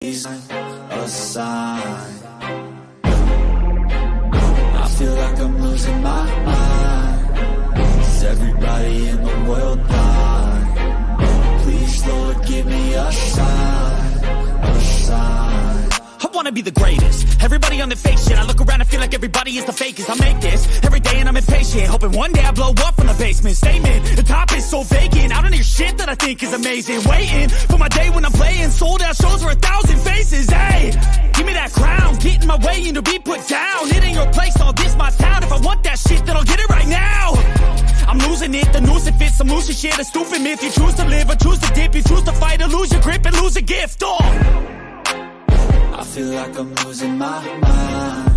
a sign. I feel like I'm losing my mind. Is everybody in the world blind? Please, Lord, give me a sign, a sign. I wanna be the greatest. Everybody on the fake shit. I look around and feel like everybody is the fakest. I make this every day and I'm impatient, hoping one day I blow up from the basement. Statement, the top is so vacant. I don't hear shit that I think is amazing. Waiting for my day when I'm playing sold out shows for 1,000 faces. Hey, give me that crown, get in my way and to be put down. It ain't your place, all this my town. If I want that shit, then I'll get it right now. I'm losing it, the noose it fits, some losing shit, a stupid myth. You choose to live or choose to dip, you choose to fight or lose your grip and lose a gift. I feel like I'm losing my mind.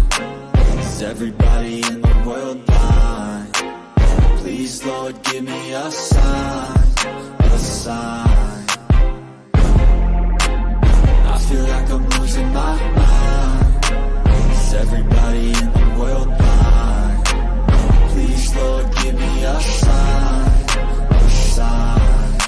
Is everybody in the world blind? Please, Lord, give me a sign, a sign. I feel like I'm losing my mind. Is everybody in the world blind? Please, Lord, give me a sign, a sign.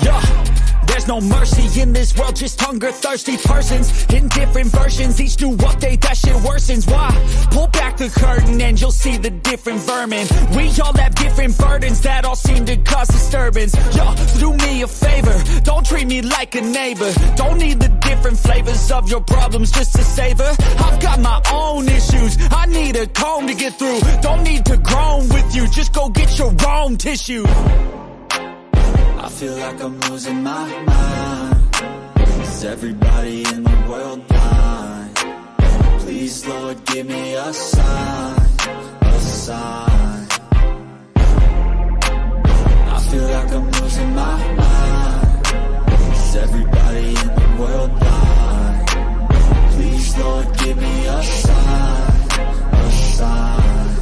Yeah. There's no mercy in this world, just hunger-thirsty persons in different versions. Each new update, that shit worsens. Why? Pull back the curtain and you'll see the different vermin. We all have different burdens that all seem to cause disturbance. Yo, do me a favor, don't treat me like a neighbor. Don't need the different flavors of your problems just to savor. I've got my own issues, I need a comb to get through. Don't need to groan with you, just go get your own tissue. I feel like I'm losing my mind. Is everybody in the world blind? Please, Lord, give me a sign, a sign. I feel like I'm losing my mind. Is everybody in the world blind? Please, Lord, give me a sign, a sign.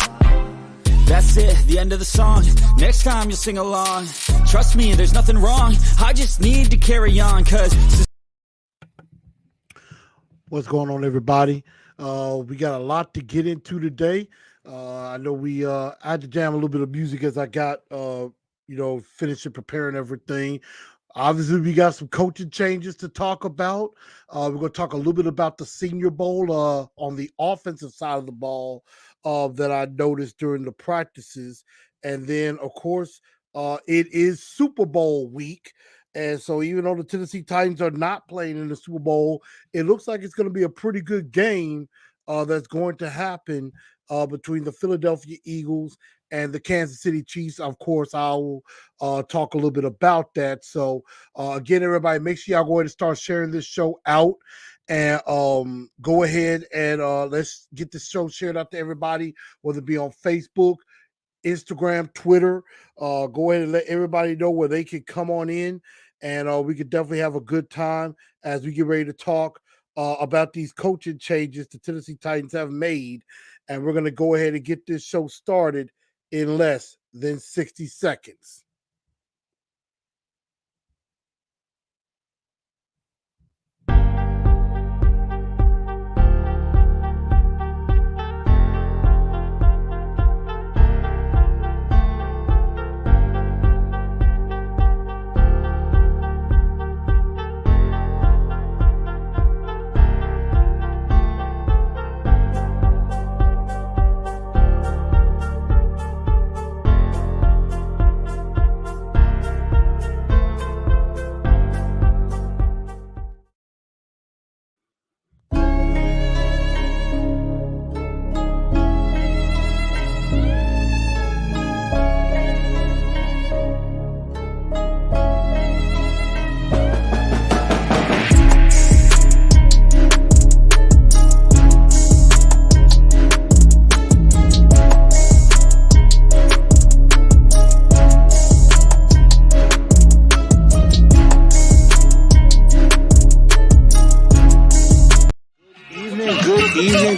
That's it, the end of the song. Next time you'll sing along. Trust me, there's nothing wrong. I just need to carry on, cause... What's going on, everybody? We got a lot to get into today. I know I had to jam a little bit of music as I got, finishing preparing everything. Obviously, we got some coaching changes to talk about. We're going to talk a little bit about the Senior Bowl on the offensive side of the ball that I noticed during the practices. And then, of course, it is Super Bowl week. And so even though the Tennessee Titans are not playing in the Super Bowl, it looks like it's going to be a pretty good game that's going to happen between the Philadelphia Eagles and the Kansas City Chiefs. Of course, I will talk a little bit about that. So, again, everybody, make sure y'all go ahead and start sharing this show out. And go ahead and let's get this show shared out to everybody, whether it be on Facebook, Instagram, Twitter. Go ahead and let everybody know where they can come on in. And we could definitely have a good time as we get ready to talk about these coaching changes the Tennessee Titans have made. And we're going to go ahead and get this show started in less than 60 seconds.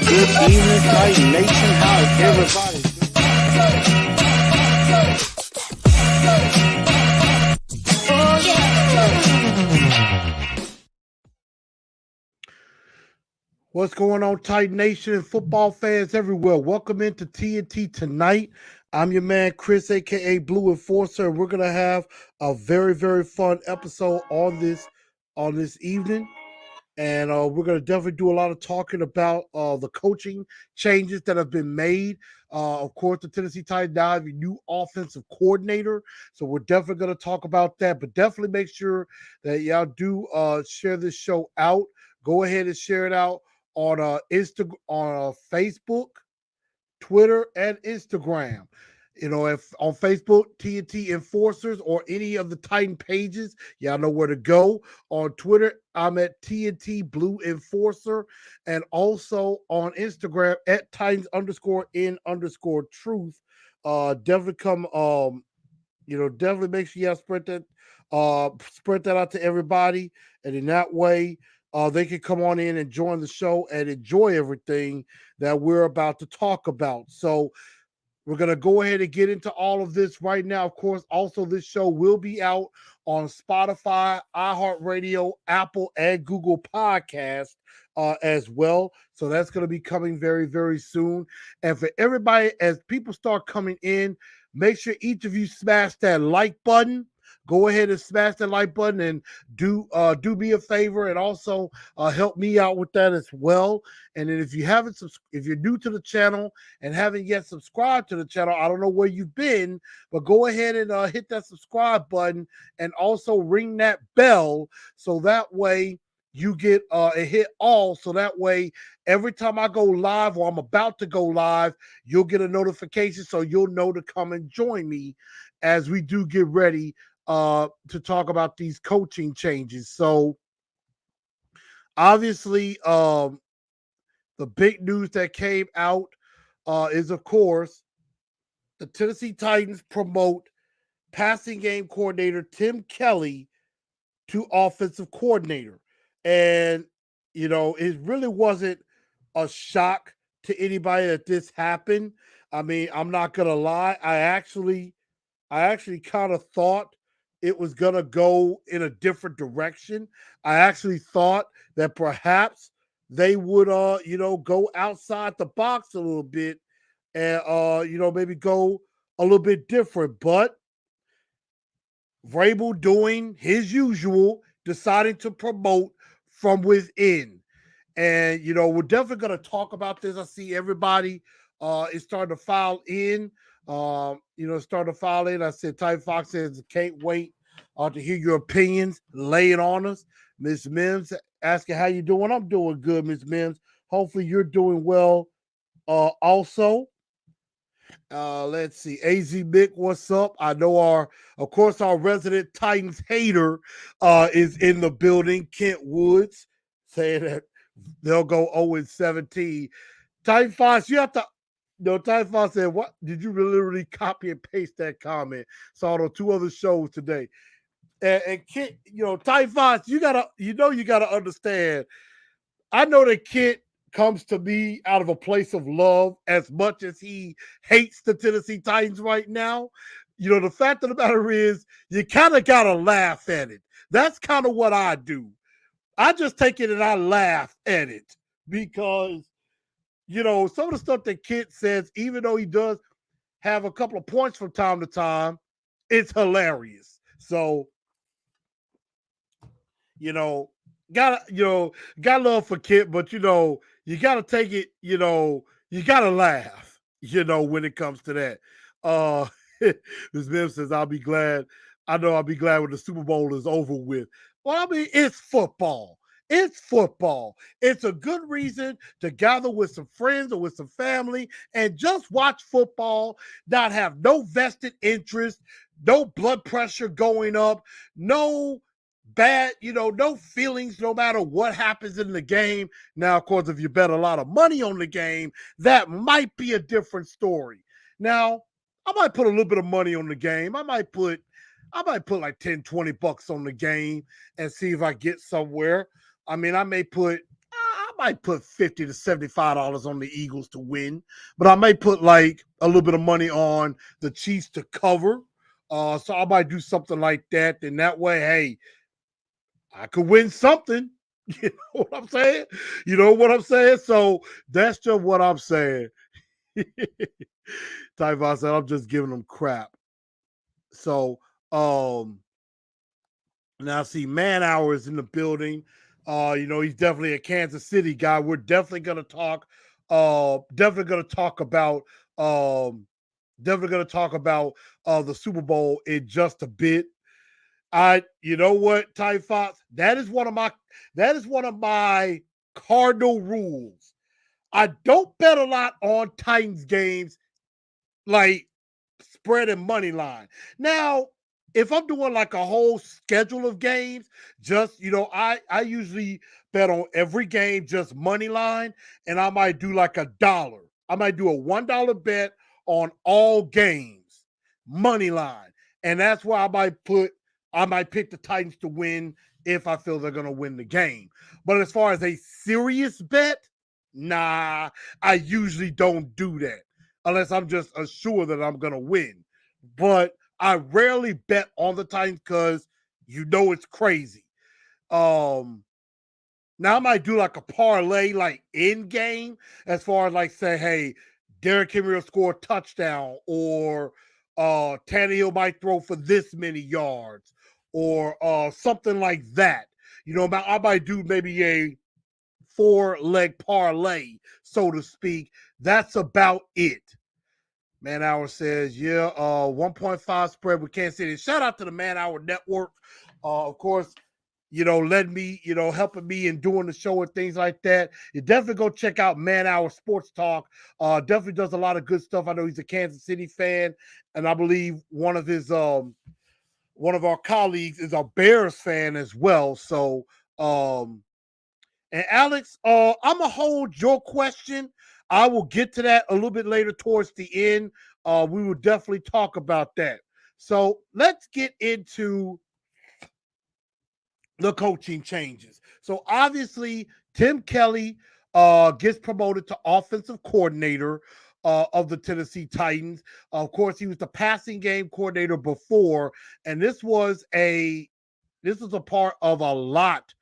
Good evening, Titan Nation. How's everybody? What's going on, Titan Nation and football fans everywhere? Welcome into TNT tonight. I'm your man, Chris, a.k.a. Blue Enforcer, and we're going to have a very, very fun episode on this evening. And we're going to definitely do a lot of talking about the coaching changes that have been made. Of course, the Tennessee Titans now have a new offensive coordinator, so we're definitely going to talk about that. But definitely make sure that y'all do share this show out. Go ahead and share it out on Facebook, Twitter, and Instagram. If on Facebook, TNT Enforcers, or any of the Titan pages, y'all know where to go. On Twitter, I'm at TNT Blue Enforcer, and also on Instagram at Titans _in_ truth. Definitely come definitely make sure y'all spread that out to everybody, and in that way, they can come on in and join the show and enjoy everything that we're about to talk about. So we're going to go ahead and get into all of this right now. Of course, also this show will be out on Spotify, iHeartRadio, Apple, and Google Podcasts as well. So that's going to be coming very, very soon. And for everybody, as people start coming in, make sure each of you smash that like button. Go ahead and smash that like button and do me a favor and also help me out with that as well. And then if you're new to the channel and haven't yet subscribed to the channel, I don't know where you've been, but go ahead and hit that subscribe button and also ring that bell so that way you get a hit all. So that way, every time I go live or I'm about to go live, you'll get a notification so you'll know to come and join me as we do get ready to talk about these coaching changes. So obviously, the big news that came out is, of course, the Tennessee Titans promote passing game coordinator Tim Kelly to offensive coordinator. And, it really wasn't a shock to anybody that this happened. I mean, I'm not going to lie. I actually kind of thought it was going to go in a different direction. I actually thought that perhaps they would go outside the box a little bit and maybe go a little bit different. But Vrabel doing his usual, deciding to promote from within. And we're definitely going to talk about this. I see everybody is starting to file in. Starting to file in. I said Ty Fox says can't wait to hear your opinions. Lay it on us. Miss Mims asking how you doing. I'm doing good, Miss Mims. Hopefully you're doing well. Also, let's see. AZ Mick, what's up? I know of course, our resident Titans hater is in the building. Kent Woods saying that they'll go 0-17. Titan Fox, you have to. No, Titan Fox said, "What did you literally copy and paste that comment?" Saw it on 2 other shows today. And Kent, Titan Fox, you gotta understand. I know that Kent comes to me out of a place of love as much as he hates the Tennessee Titans right now. The fact of the matter is, you kind of got to laugh at it. That's kind of what I do. I just take it and I laugh at it because, some of the stuff that Kent says, even though he does have a couple of points from time to time, it's hilarious. So, you know, got love for Kent, but you gotta take it, you gotta laugh, when it comes to that. Ms. Mims says, I'll be glad when the Super Bowl is over with. Well, I mean, it's football. It's football. It's a good reason to gather with some friends or with some family and just watch football, not have no vested interest, no blood pressure going up, no bad, no feelings no matter what happens in the game. Now, of course, if you bet a lot of money on the game, that might be a different story. Now, I might put a little bit of money on the game. I might put like 10, $20 on the game and see if I get somewhere. I mean, I might put $50 to $75 on the Eagles to win, but I might put like a little bit of money on the Chiefs to cover. So I might do something like that. Then that way, hey, I could win something. You know what I'm saying? You know what I'm saying? So that's just what I'm saying. Typhon said, I'm just giving them crap. So now see, Man Hour is in the building. He's definitely a Kansas City guy. We're definitely gonna talk. Definitely gonna talk about. Definitely gonna talk about the Super Bowl in just a bit. You know what, Ty Fox? That is one of my cardinal rules. I don't bet a lot on Titans games, like spread and money line. Now, if I'm doing like a whole schedule of games, just I usually bet on every game just money line, and I might do like $1. I might do a $1 bet on all games, money line. And that's why I might pick the Titans to win if I feel they're gonna win the game. But as far as a serious bet, nah, I usually don't do that unless I'm just assured that I'm going to win. But I rarely bet on the Titans because it's crazy. Now I might do like a parlay, like in game, as far as like say, hey, Derrick Henry will score a touchdown, or Tannehill might throw for this many yards, or something like that. I might do maybe a 4-leg parlay, so to speak. That's about it. Man Hour says, yeah, 1.5 spread with Kansas City. Shout out to the Man Hour Network. Of course, letting me, helping me in doing the show and things like that. You definitely go check out Man Hour Sports Talk. Definitely does a lot of good stuff. I know he's a Kansas City fan, and I believe one of our colleagues is a Bears fan as well. So, and Alex, I'm gonna hold your question. I will get to that a little bit later towards the end. We will definitely talk about that. So let's get into the coaching changes. So obviously, Tim Kelly gets promoted to offensive coordinator of the Tennessee Titans. Of course, he was the passing game coordinator before, and this was a part of a lot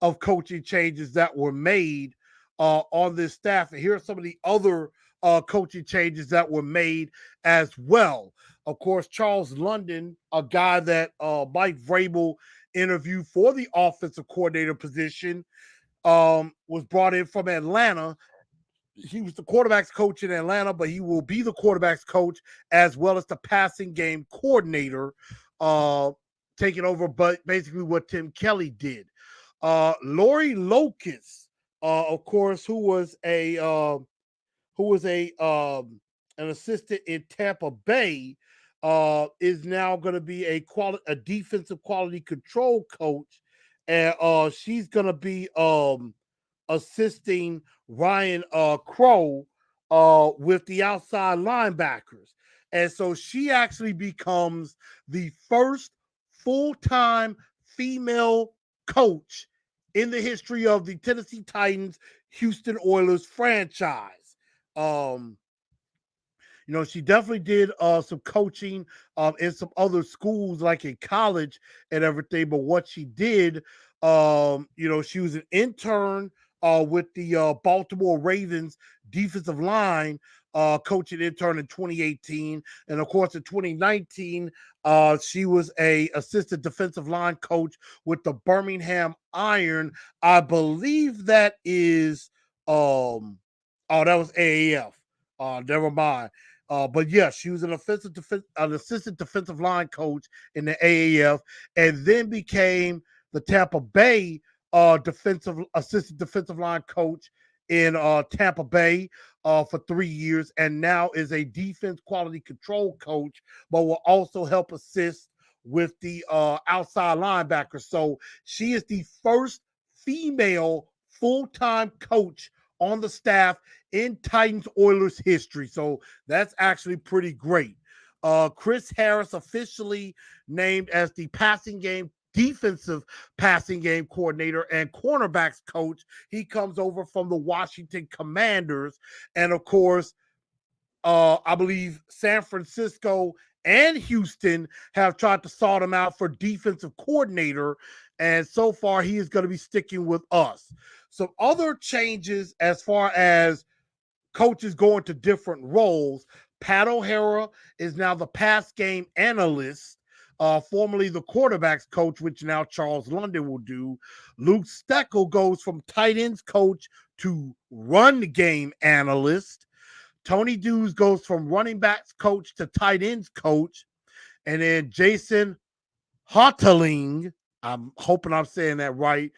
of coaching changes that were made on this staff. And here are some of the other coaching changes that were made as well. Of course, Charles London, a guy that Mike Vrabel interviewed for the offensive coordinator position, was brought in from Atlanta. He was the quarterback's coach in Atlanta, but he will be the quarterback's coach as well as the passing game coordinator, taking over, but basically what Tim Kelly did. Lori Locust, of course, who was an assistant in Tampa Bay, is now going to be a defensive quality control coach, and she's going to be assisting Ryan Crow with the outside linebackers. And so she actually becomes the first full-time female coach in the history of the Tennessee Titans Houston Oilers franchise. She definitely did some coaching in some other schools, like in college and everything. But what she did, she was an intern with the Baltimore Ravens defensive line, coaching intern in 2018. And of course, in 2019, she was a assistant defensive line coach with the Birmingham Iron. I believe that is, that was AAF. Never mind. But yeah, she was an assistant defensive line coach in the AAF, and then became the Tampa Bay assistant defensive line coach in Tampa Bay for 3 years, and now is a defense quality control coach, but will also help assist with the outside linebackers. So she is the first female full-time coach on the staff in Titans Oilers history. So that's actually pretty great. Chris Harris officially named as the defensive passing game coordinator and cornerbacks coach. He comes over from the Washington Commanders. And of course, I believe San Francisco and Houston have tried to sort him out for defensive coordinator. And so far, he is going to be sticking with us. Some other changes as far as coaches going to different roles. Pat O'Hara is now the pass game analyst. formerly the quarterbacks coach, which now Charles London will do. Luke Steckel goes from tight ends coach to run game analyst. Tony Dews goes from running backs coach to tight ends coach. And then Jason Harteling, I'm hoping I'm saying that right,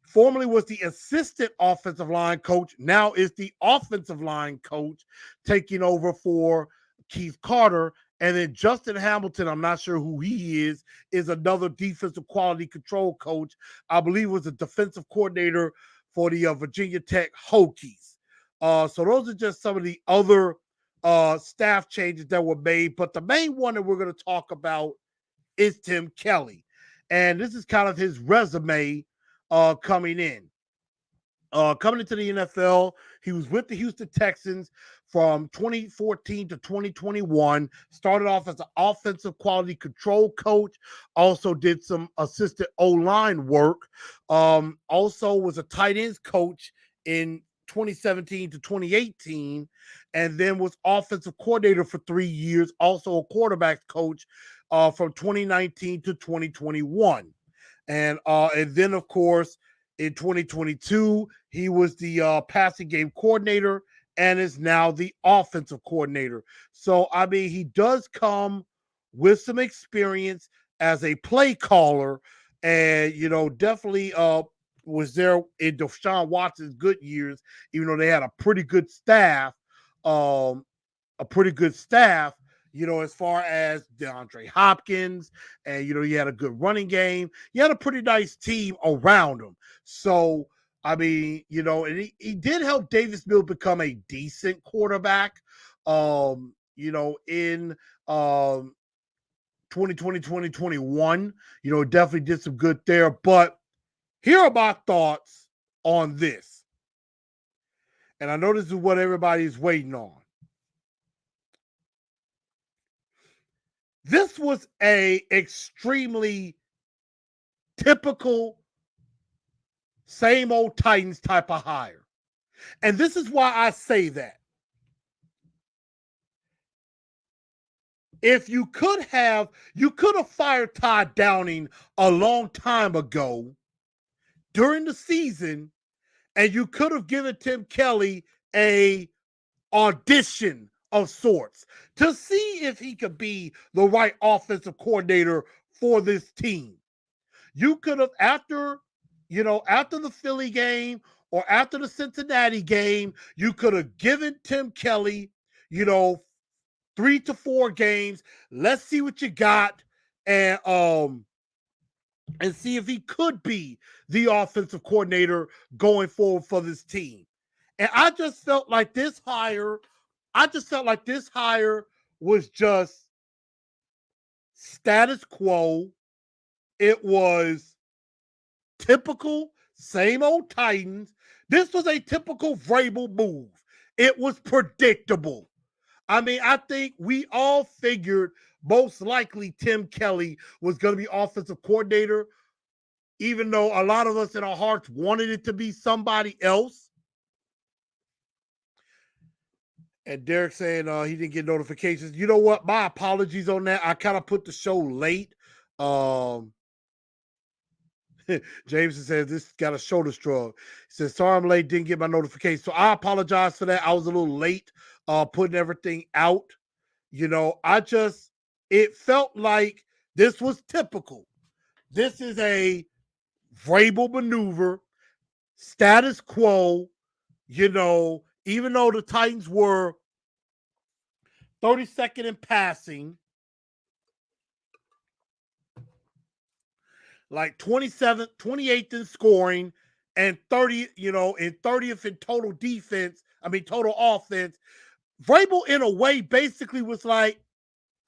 formerly was the assistant offensive line coach, now is the offensive line coach, taking over for Keith Carter. And then Justin Hamilton, I'm not sure who he is another defensive quality control coach. I believe was a defensive coordinator for the Virginia Tech Hokies. So those are just some of the other staff changes that were made. But the main one that we're going to talk about is Tim Kelly. And this is kind of his resume coming in. Coming into the NFL, he was with the Houston Texans from 2014 to 2021. Started off as an offensive quality control coach. Also did some assistant O-line work. Also was a tight ends coach in 2017 to 2018, and then was offensive coordinator for 3 years. Also a quarterbacks coach from 2019 to 2021. And then, of course, in 2022, he was the passing game coordinator and is now the offensive coordinator. So, I mean, he does come with some experience as a play caller and, definitely was there in Deshaun Watson's good years, even though they had a pretty good staff, as far as DeAndre Hopkins, and, you had a good running game. You had a pretty nice team around him. So, I mean, and he did help Davis Mills become a decent quarterback, in 2020, 2021. Definitely did some good there. But here are my thoughts on this. And I know this is what everybody's waiting on. This was a extremely typical same old Titans type of hire. And this is why I say that. If you could have fired Todd Downing a long time ago during the season, and you could have given Tim Kelly a audition of sorts to see if he could be the right offensive coordinator for this team. You could have, after the Philly game or after the Cincinnati game, you could have given Tim Kelly, 3 to 4 games. Let's see what you got, and see if he could be the offensive coordinator going forward for this team. And I just felt like this hire was just status quo. It was typical, same old Titans. This was a typical Vrabel move. It was predictable. I mean, I think we all figured most likely Tim Kelly was going to be offensive coordinator, even though a lot of us in our hearts wanted it to be somebody else. And Derek saying he didn't get notifications. You know what? My apologies on that. I kind of put the show late. Jameson says this got a shoulder shrug. He says, sorry I'm late, didn't get my notification. So I apologize for that. I was a little late putting everything out. It felt like this was typical. This is a Vrabel maneuver, status quo, even though the Titans were 32nd in passing, like 27th, 28th in scoring, and 30th in total total offense. Vrabel, in a way, basically was like,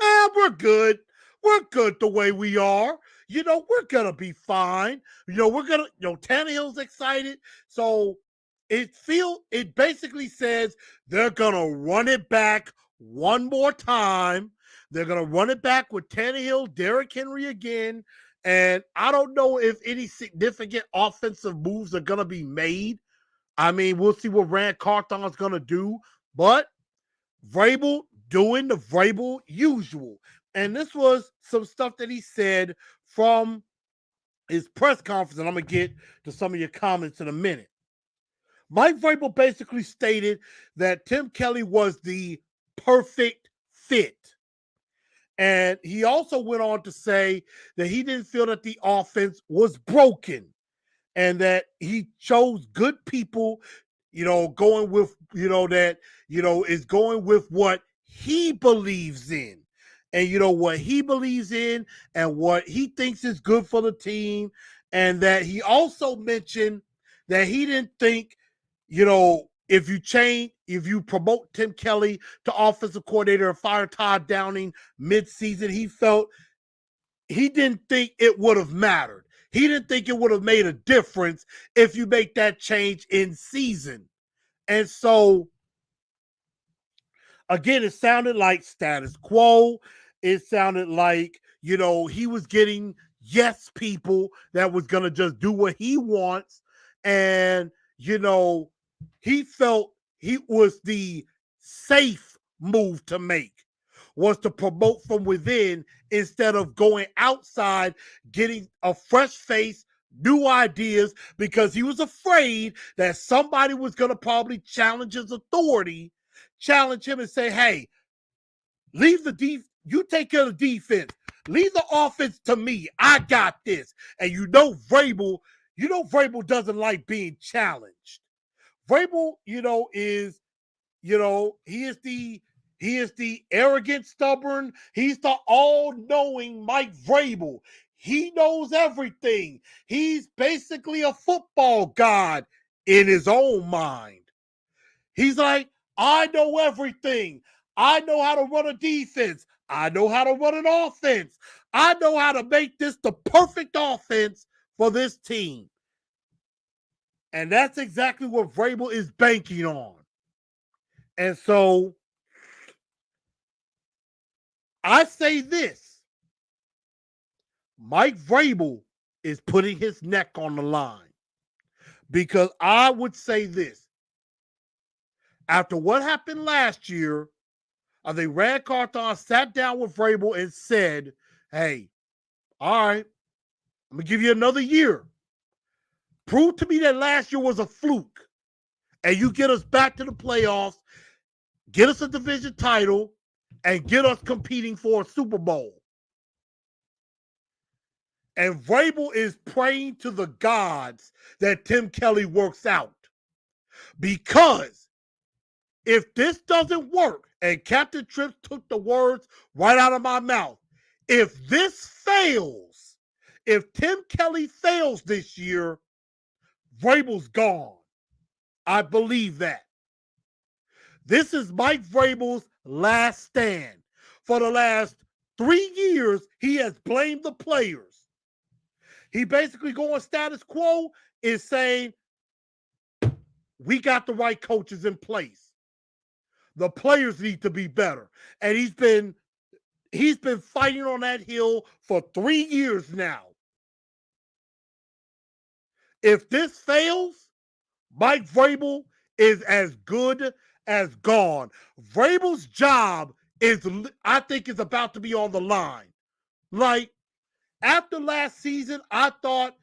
we're good. We're good the way we are. We're going to be fine. Tannehill's excited. So it basically says they're going to run it back one more time. They're going to run it back with Tannehill, Derrick Henry again. And I don't know if any significant offensive moves are going to be made. I mean, we'll see what Rand Carthon's going to do. But Vrabel doing the Vrabel usual. And this was some stuff that he said from his press conference, and I'm going to get to some of your comments in a minute. Mike Vrabel basically stated that Tim Kelly was the perfect fit. And he also went on to say that he didn't feel that the offense was broken and that he chose good people, going with, that, is going with what he believes in. And, what he believes in and what he thinks is good for the team. And that he also mentioned that he didn't think, if you promote Tim Kelly to offensive coordinator and fire Todd Downing midseason, he didn't think it would have mattered. He didn't think it would have made a difference if you make that change in season. And so, again, it sounded like status quo. It sounded like, he was getting yes people that was going to just do what he wants. And, he felt he was the safe move to make, was to promote from within instead of going outside, getting a fresh face, new ideas, because he was afraid that somebody was going to probably challenge his authority, challenge him and say, hey, you take care of the defense. Leave the offense to me. I got this. And Vrabel doesn't like being challenged. Vrabel, he is the arrogant, stubborn. He's the all-knowing Mike Vrabel. He knows everything. He's basically a football god in his own mind. He's like, I know everything. I know how to run a defense. I know how to run an offense. I know how to make this the perfect offense for this team. And that's exactly what Vrabel is banking on. And so I say this. Mike Vrabel is putting his neck on the line. Because I would say this. After what happened last year, I think Rand Carthon sat down with Vrabel and said, hey, all right, I'm going to give you another year. Prove to me that last year was a fluke. And you get us back to the playoffs, get us a division title, and get us competing for a Super Bowl. And Vrabel is praying to the gods that Tim Kelly works out. Because if this doesn't work, and Captain Trips took the words right out of my mouth, if this fails, if Tim Kelly fails this year, Vrabel's gone. I believe that. This is Mike Vrabel's last stand. For the last 3 years, he has blamed the players. He basically going status quo is saying, we got the right coaches in place. The players need to be better. And he's been fighting on that hill for 3 years now. If this fails, Mike Vrabel is as good as gone. Vrabel's job I think, is about to be on the line. Like, after last season, I thought,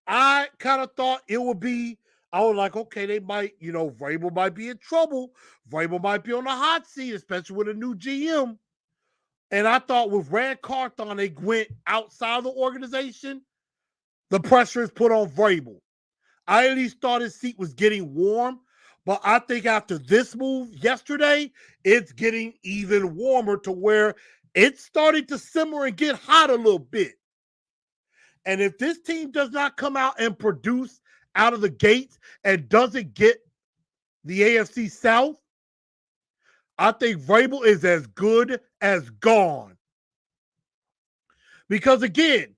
I kind of thought it would be, I was like, okay, they might, Vrabel might be in trouble. Vrabel might be on the hot seat, especially with a new GM. And I thought with Rand Carthon, they went outside the organization. The pressure is put on Vrabel. I at least thought his seat was getting warm. But I think after this move yesterday, it's getting even warmer to where it's starting to simmer and get hot a little bit. And if this team does not come out and produce out of the gates and doesn't get the AFC South, I think Vrabel is as good as gone. Because again,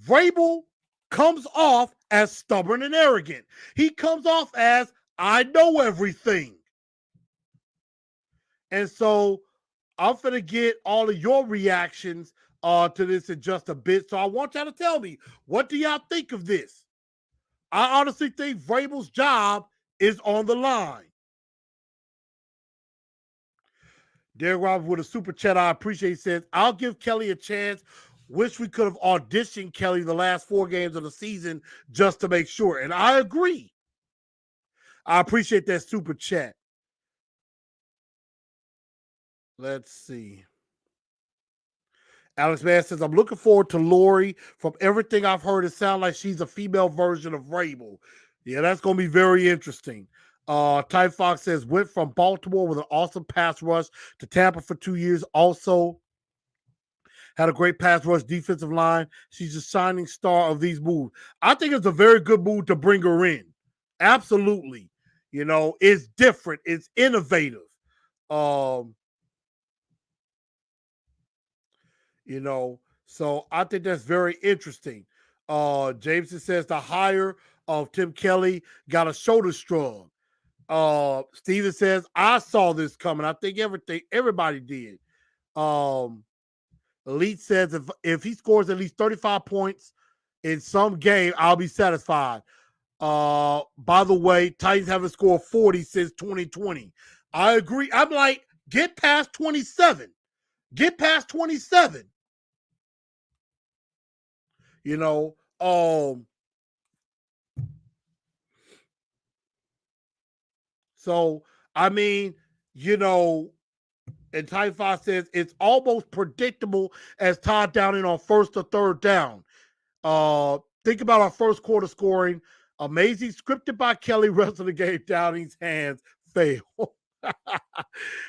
Vrabel comes off as stubborn and arrogant. He comes off as, I know everything. And so I'm going to get all of your reactions to this in just a bit. So I want y'all to tell me, what do y'all think of this? I honestly think Vrabel's job is on the line. Derek Roberts with a super chat. I appreciate. He says, I'll give Kelly a chance. Wish we could have auditioned Kelly the last 4 games of the season just to make sure. And I agree. I appreciate that super chat. Let's see. Alex Mann says, I'm looking forward to Lori. From everything I've heard, it sounds like she's a female version of Vrabel. Yeah, that's going to be very interesting. Ty Fox says, went from Baltimore with an awesome pass rush to Tampa for 2 years. Also had a great pass rush defensive line. She's a shining star of these moves. I think it's a very good move to bring her in. Absolutely. You know, it's different. It's innovative. You know, so I think that's very interesting. Jameson says the hire of Tim Kelly got a shoulder shrug. Steven says, I saw this coming. I think everybody did. Elite says if he scores at least 35 points in some game, I'll be satisfied. By the way, Titans haven't scored 40 since 2020. I agree. I'm like, get past 27. Get past 27. You know, so I mean, you know, and Ty Fox says it's almost predictable as Todd Downing on first or third down. Think about our first quarter scoring. Amazing, scripted by Kelly, rest of the game, Downing's hands fail.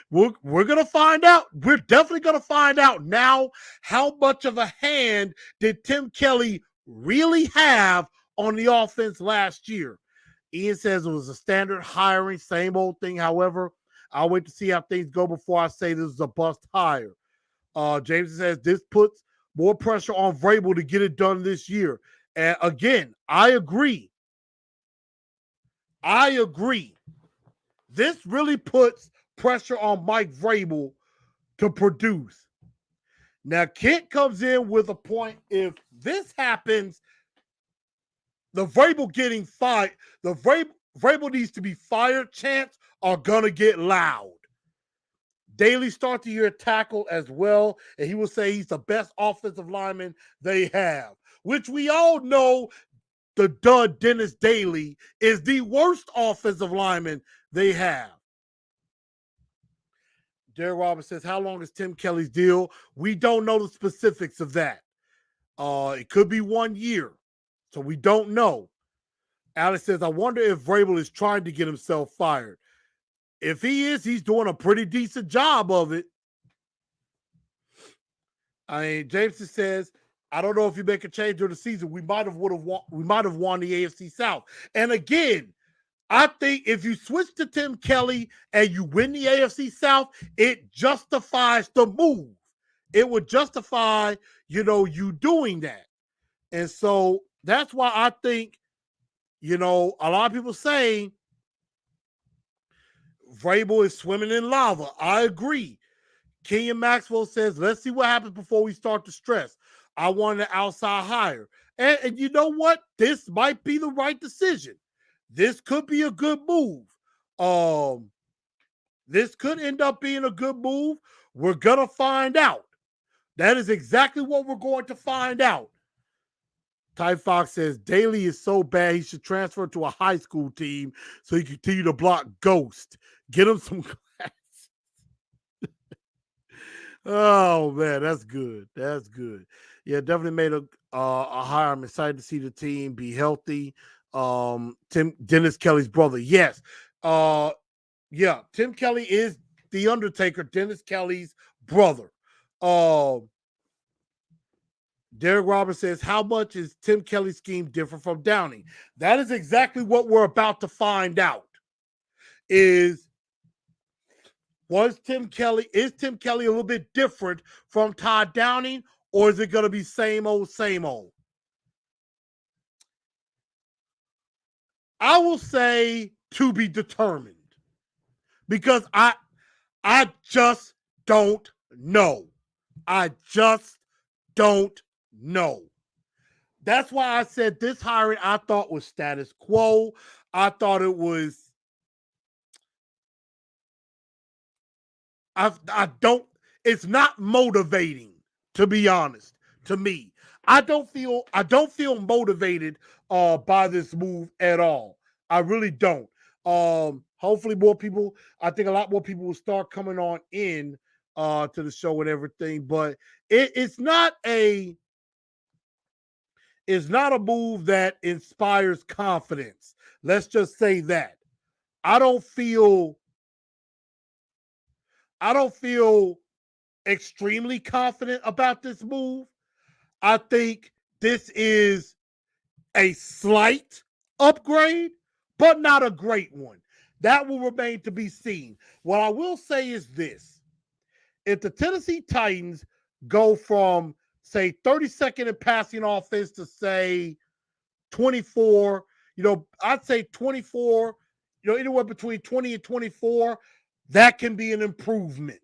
we're going to find out. We're definitely going to find out now how much of a hand did Tim Kelly really have on the offense last year. Ian says it was a standard hiring, same old thing. However, I'll wait to see how things go before I say this is a bust hire. James says this puts more pressure on Vrabel to get it done this year. And again, I agree. This really puts pressure on Mike Vrabel to produce. Now, Kent comes in with a point. If this happens, the Vrabel getting fired, the Vrabel needs to be fired chants are going to get loud. Daly starts the year tackle as well, and he will say he's the best offensive lineman they have, which we all know the dud Dennis Daly is the worst offensive lineman they have. Derek Roberts says, how long is Tim Kelly's deal? We don't know the specifics of that. It could be 1 year, so we don't know. Alex says, I wonder if Vrabel is trying to get himself fired. If he is, he's doing a pretty decent job of it. I mean, Jameson says, I don't know if you make a change during the season. We might have won the AFC South. And again, I think if you switch to Tim Kelly and you win the AFC South, it justifies the move. It would justify, you doing that. And so that's why I think, a lot of people say Vrabel is swimming in lava. I agree. Kenyon Maxwell says, let's see what happens before we start to stress. I want an outside hire. And you know what? This might be the right decision. This could be a good move. This could end up being a good move. We're going to find out. That is exactly what we're going to find out. Ty Fox says, Daly is so bad he should transfer to a high school team so he can continue to block Ghost. Get him some class. Oh, man, that's good. That's good. Yeah, definitely made a hire. I'm excited to see the team be healthy. Dennis Kelly's brother. Yes. Tim Kelly is the Undertaker, Dennis Kelly's brother. Derek Roberts says, how much is Tim Kelly's scheme different from Downing? That is exactly what we're about to find out. Is Tim Kelly a little bit different from Todd Downing, or is it going to be same old, same old? I will say to be determined, because I just don't know. I just don't know. That's why I said this hiring I thought was status quo. I thought it was I don't. It's not motivating, to be honest. To me, I don't feel motivated by this move at all. I really don't. Hopefully, more people. I think a lot more people will start coming on in to the show and everything. But it's not a move that inspires confidence. Let's just say that. I don't feel I don't feel extremely confident about this move. I think this is a slight upgrade, but not a great one. That will remain to be seen. What I will say is this: if the Tennessee Titans go from, say, 32nd in passing offense to, say, 24, I'd say 24, anywhere between 20 and 24, that can be an improvement.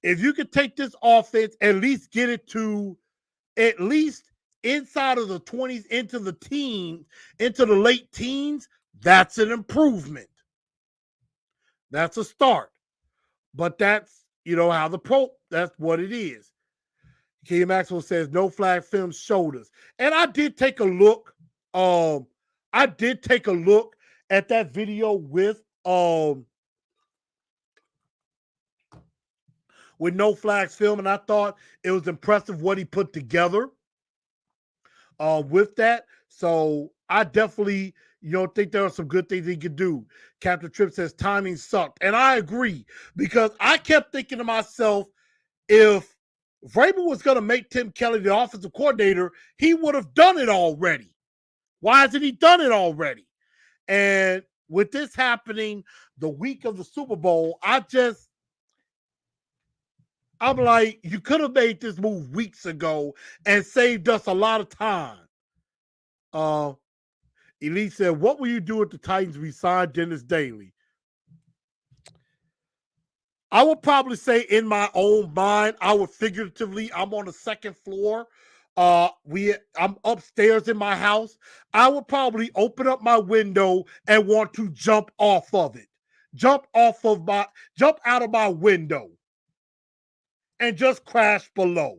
If you could take this offense, at least get it to at least inside of the 20s into the teens, into the late teens, that's an improvement. That's a start. But that's, how that's what it is. Key Maxwell says no flag film showed us. And I did take a look. At that video with no flags film, and I thought it was impressive what he put together with that. So I definitely, think there are some good things he could do. Captain Tripp says timing sucked. And I agree, because I kept thinking to myself, if Vrabel was going to make Tim Kelly the offensive coordinator, he would have done it already. Why hasn't he done it already? And with this happening the week of the Super Bowl, I'm like, you could have made this move weeks ago and saved us a lot of time. Elite said, what will you do if the Titans resign Dennis Daly? I would probably say, in my own mind, I would figuratively, I'm on the second floor. I'm upstairs in my house. I would probably open up my window and want to jump off of it. Jump out of my window and just crash below.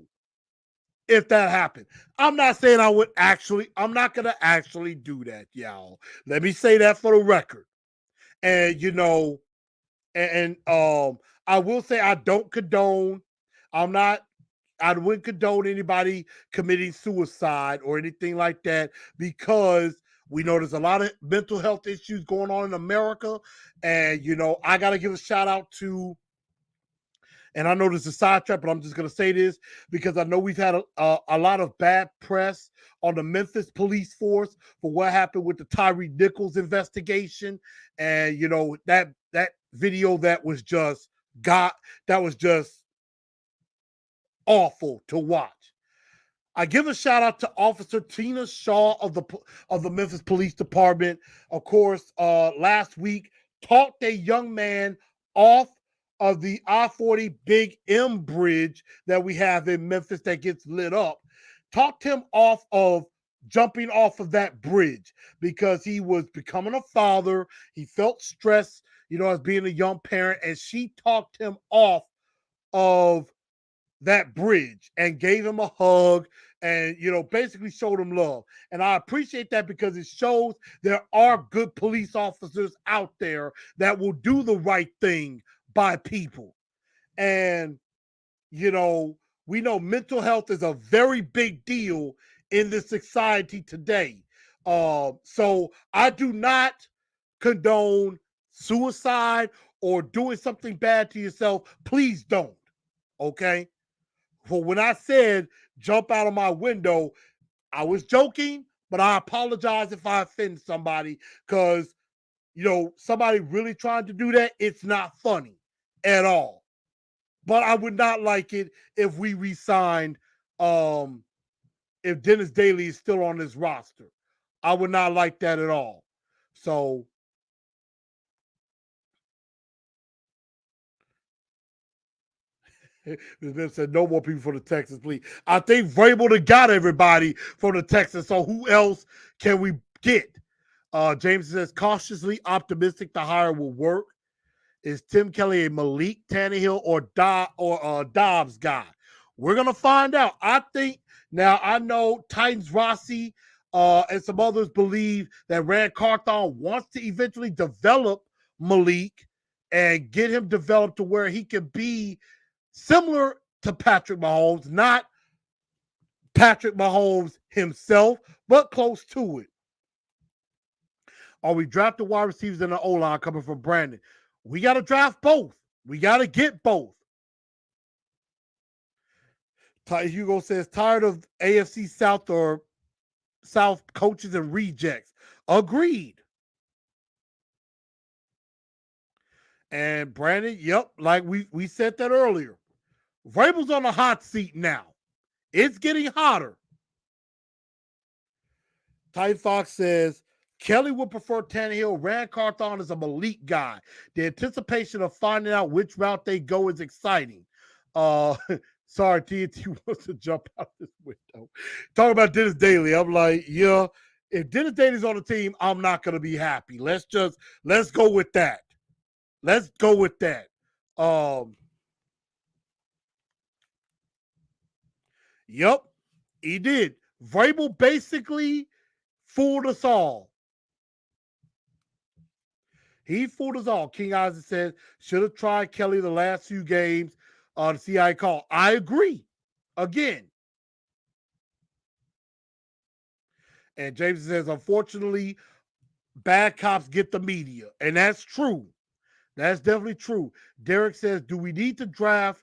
If that happened. I'm not saying I'm not going to actually do that, y'all. Let me say that for the record. And, I will say I don't condone, I wouldn't condone anybody committing suicide or anything like that, because we know there's a lot of mental health issues going on in America. And, I got to give a shout out to, and I know this is a sidetrack, but I'm just going to say this because I know we've had a lot of bad press on the Memphis police force for what happened with the Tyree Nichols investigation. And, that video that was just awful to watch. I give a shout out to Officer Tina Shaw of the Memphis Police Department. Of course, last week talked a young man off of the I-40 Big M bridge that we have in Memphis that gets lit up. Talked him off of jumping off of that bridge because he was becoming a father. He felt stressed, as being a young parent, and she talked him off of that bridge and gave him a hug and, basically showed him love. And I appreciate that because it shows there are good police officers out there that will do the right thing by people. And, we know mental health is a very big deal in this society today. So I do not condone suicide or doing something bad to yourself. Please don't. Okay? For when I said jump out of my window, I was joking, but I apologize if I offend somebody, because, somebody really trying to do that, it's not funny at all. But I would not like it if we re-signed, if Dennis Daly is still on this roster. I would not like that at all. So, this man said no more people for the Texans, please. I think Vrabel got everybody for the Texans. So who else can we get? James says cautiously optimistic the hire will work. Is Tim Kelly a Malik Tannehill or Dobbs guy? We're gonna find out. I think now. I know Titans Rossi and some others believe that Rand Carthon wants to eventually develop Malik and get him developed to where he can be similar to Patrick Mahomes, not Patrick Mahomes himself, but close to it. Are we drafting wide receivers in the O-line coming from Brandon? We got to draft both. We got to get both. Hugo says, tired of AFC South or South coaches and rejects. Agreed. And Brandon, yep, like we said that earlier. Vrabel's on the hot seat now. It's getting hotter. Ty Fox says, Kelly would prefer Tannehill. Rand Carthon is a Malik guy. The anticipation of finding out which route they go is exciting. Sorry, TNT wants to jump out this window. Talking about Dennis Daly. I'm like, yeah, if Dennis Daly's on the team, I'm not going to be happy. Let's go with that. Let's go with that. Yep, he did. Vrabel basically fooled us all. He fooled us all. King Isaac said, should have tried Kelly the last few games to see how he called. I agree. Again. And James says, unfortunately, bad cops get the media. And that's true. That's definitely true. Derek says, do we need to draft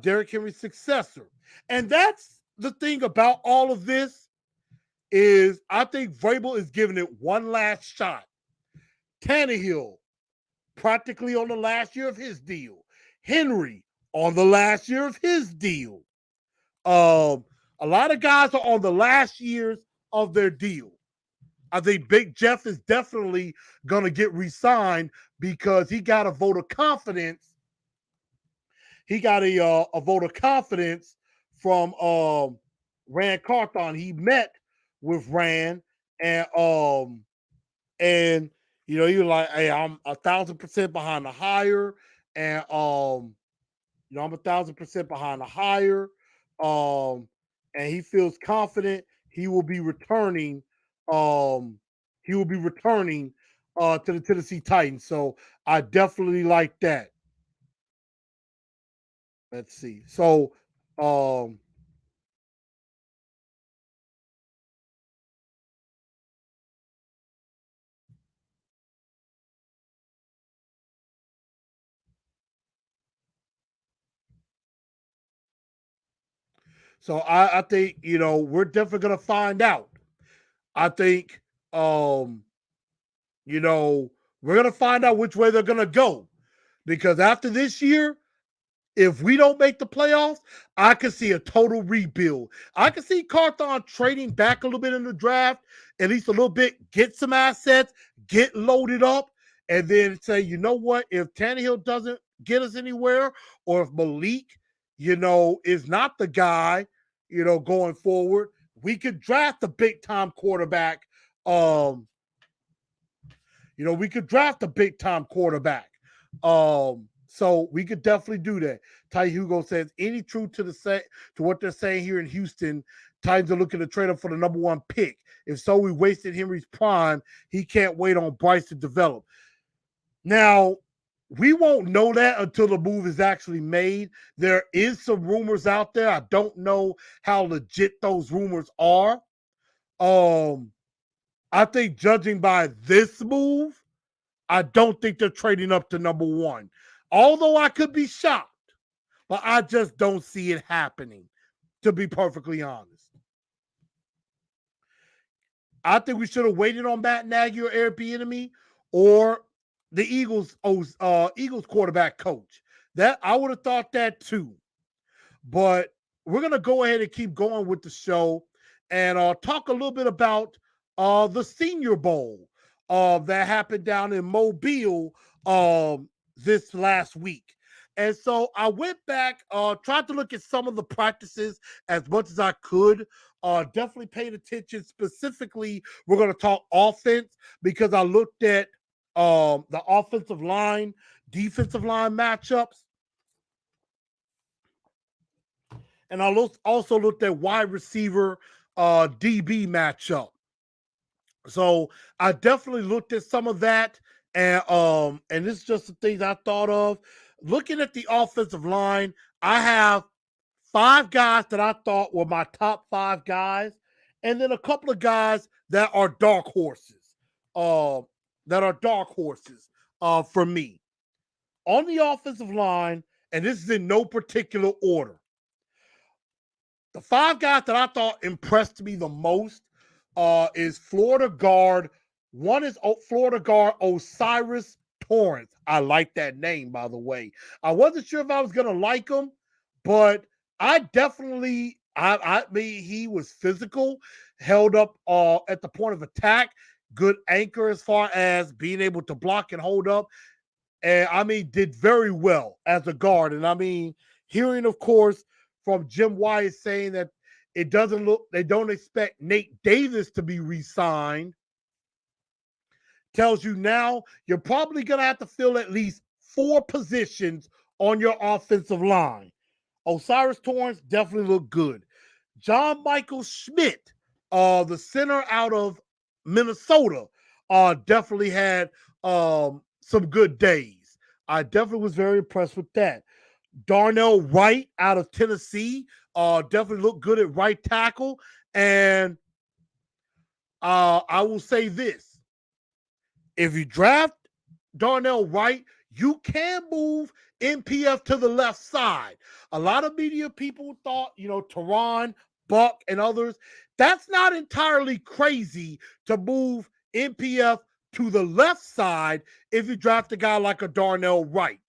Derrick Henry's successor? And that's the thing about all of this is I think Vrabel is giving it one last shot. Tannehill, practically on the last year of his deal. Henry, on the last year of his deal. A lot of guys are on the last years of their deal. I think Big Jeff is definitely going to get re-signed because he got a vote of confidence. He got a vote of confidence from Rand Carthon. He met with Rand and you know, he was like, hey, I'm 1,000% behind the hire. And, you know, I'm 1,000% behind the hire. And he feels confident he will be returning. To the Tennessee Titans. So I definitely like that. Let's see. So, I think, you know, we're definitely going to find out. I think, you know, we're going to find out which way they're going to go. Because after this year, if we don't make the playoffs, I could see a total rebuild. I could see Carthon trading back a little bit in the draft, at least a little bit, get some assets, get loaded up, and then say, you know what, if Tannehill doesn't get us anywhere, or if Malik, you know, is not the guy, you know, going forward, we could draft a big-time quarterback. You know, we could draft a big-time quarterback. So we could definitely do that. Ty Hugo says, any truth to what they're saying here in Houston, Titans are looking to trade up for the number 1 pick. If so, we wasted Henry's prime. He can't wait on Bryce to develop. Now, we won't know that until the move is actually made. There is some rumors out there. I don't know how legit those rumors are. I think judging by this move, I don't think they're trading up to number 1. Although I could be shocked, but I just don't see it happening, to be perfectly honest. I think we should have waited on Matt Nagy or Eric Bieniemy or the Eagles quarterback coach. That I would have thought that too. But we're going to go ahead and keep going with the show and talk a little bit about the Senior Bowl that happened down in Mobile this last week. And so I went back, tried to look at some of the practices as much as I could. Definitely paid attention. Specifically, we're going to talk offense because I looked at the offensive line defensive line matchups, and I also looked at wide receiver DB matchup. So I definitely looked at some of that, and this is just the things I thought of. Looking at the offensive line, I have 5 guys that I thought were my top 5 guys, and then a couple of guys that are dark horses. Uh, that are dark horses for me. On the offensive line, and this is in no particular order. The 5 guys that I thought impressed me the most is Florida guard. One is Florida guard Osiris Torrance. I like that name, by the way. I wasn't sure if I was going to like him, but I definitely, I mean, he was physical, held up at the point of attack, good anchor as far as being able to block and hold up. And I mean, did very well as a guard. And I mean, hearing, of course, from Jim Wyatt saying that they don't expect Nate Davis to be re-signed, tells you now you're probably going to have to fill at least 4 positions on your offensive line. Osiris Torrance definitely looked good. John Michael Schmidt, the center out of Minnesota, definitely had some good days. I definitely was very impressed with that. Darnell Wright out of Tennessee definitely looked good at right tackle. And I will say this. If you draft Darnell Wright, you can move NPF to the left side. A lot of media people thought, Teron, Buck, and others, that's not entirely crazy to move NPF to the left side if you draft a guy like a Darnell Wright.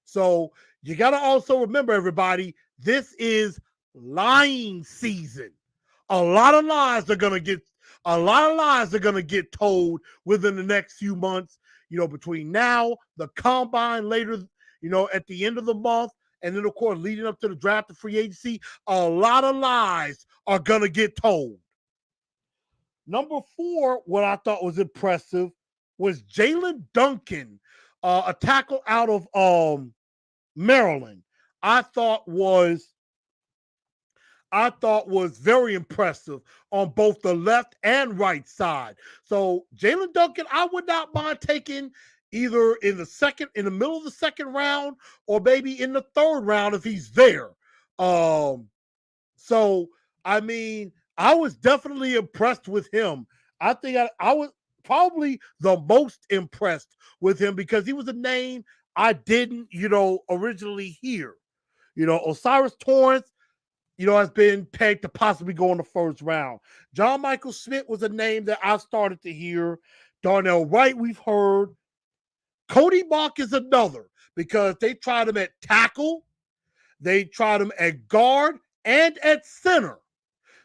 So you got to also remember, everybody, this is lying season. A lot of lies are going to get told within the next few months, between now, the combine later, at the end of the month, and then, of course, leading up to the draft and free agency. A lot of lies are going to get told. Number 4, what I thought was impressive was Jalen Duncan, a tackle out of Maryland. I thought was very impressive on both the left and right side. So Jalen Duncan, I would not mind taking either in the middle of the second round, or maybe in the third round if he's there. So I mean, I was definitely impressed with him. I think I was probably the most impressed with him because he was a name I didn't, originally hear. Osiris Torrance, has been pegged to possibly go in the first round. John Michael Schmidt was a name that I started to hear. Darnell Wright, we've heard. Cody Mock is another because they tried him at tackle, they tried him at guard, and at center.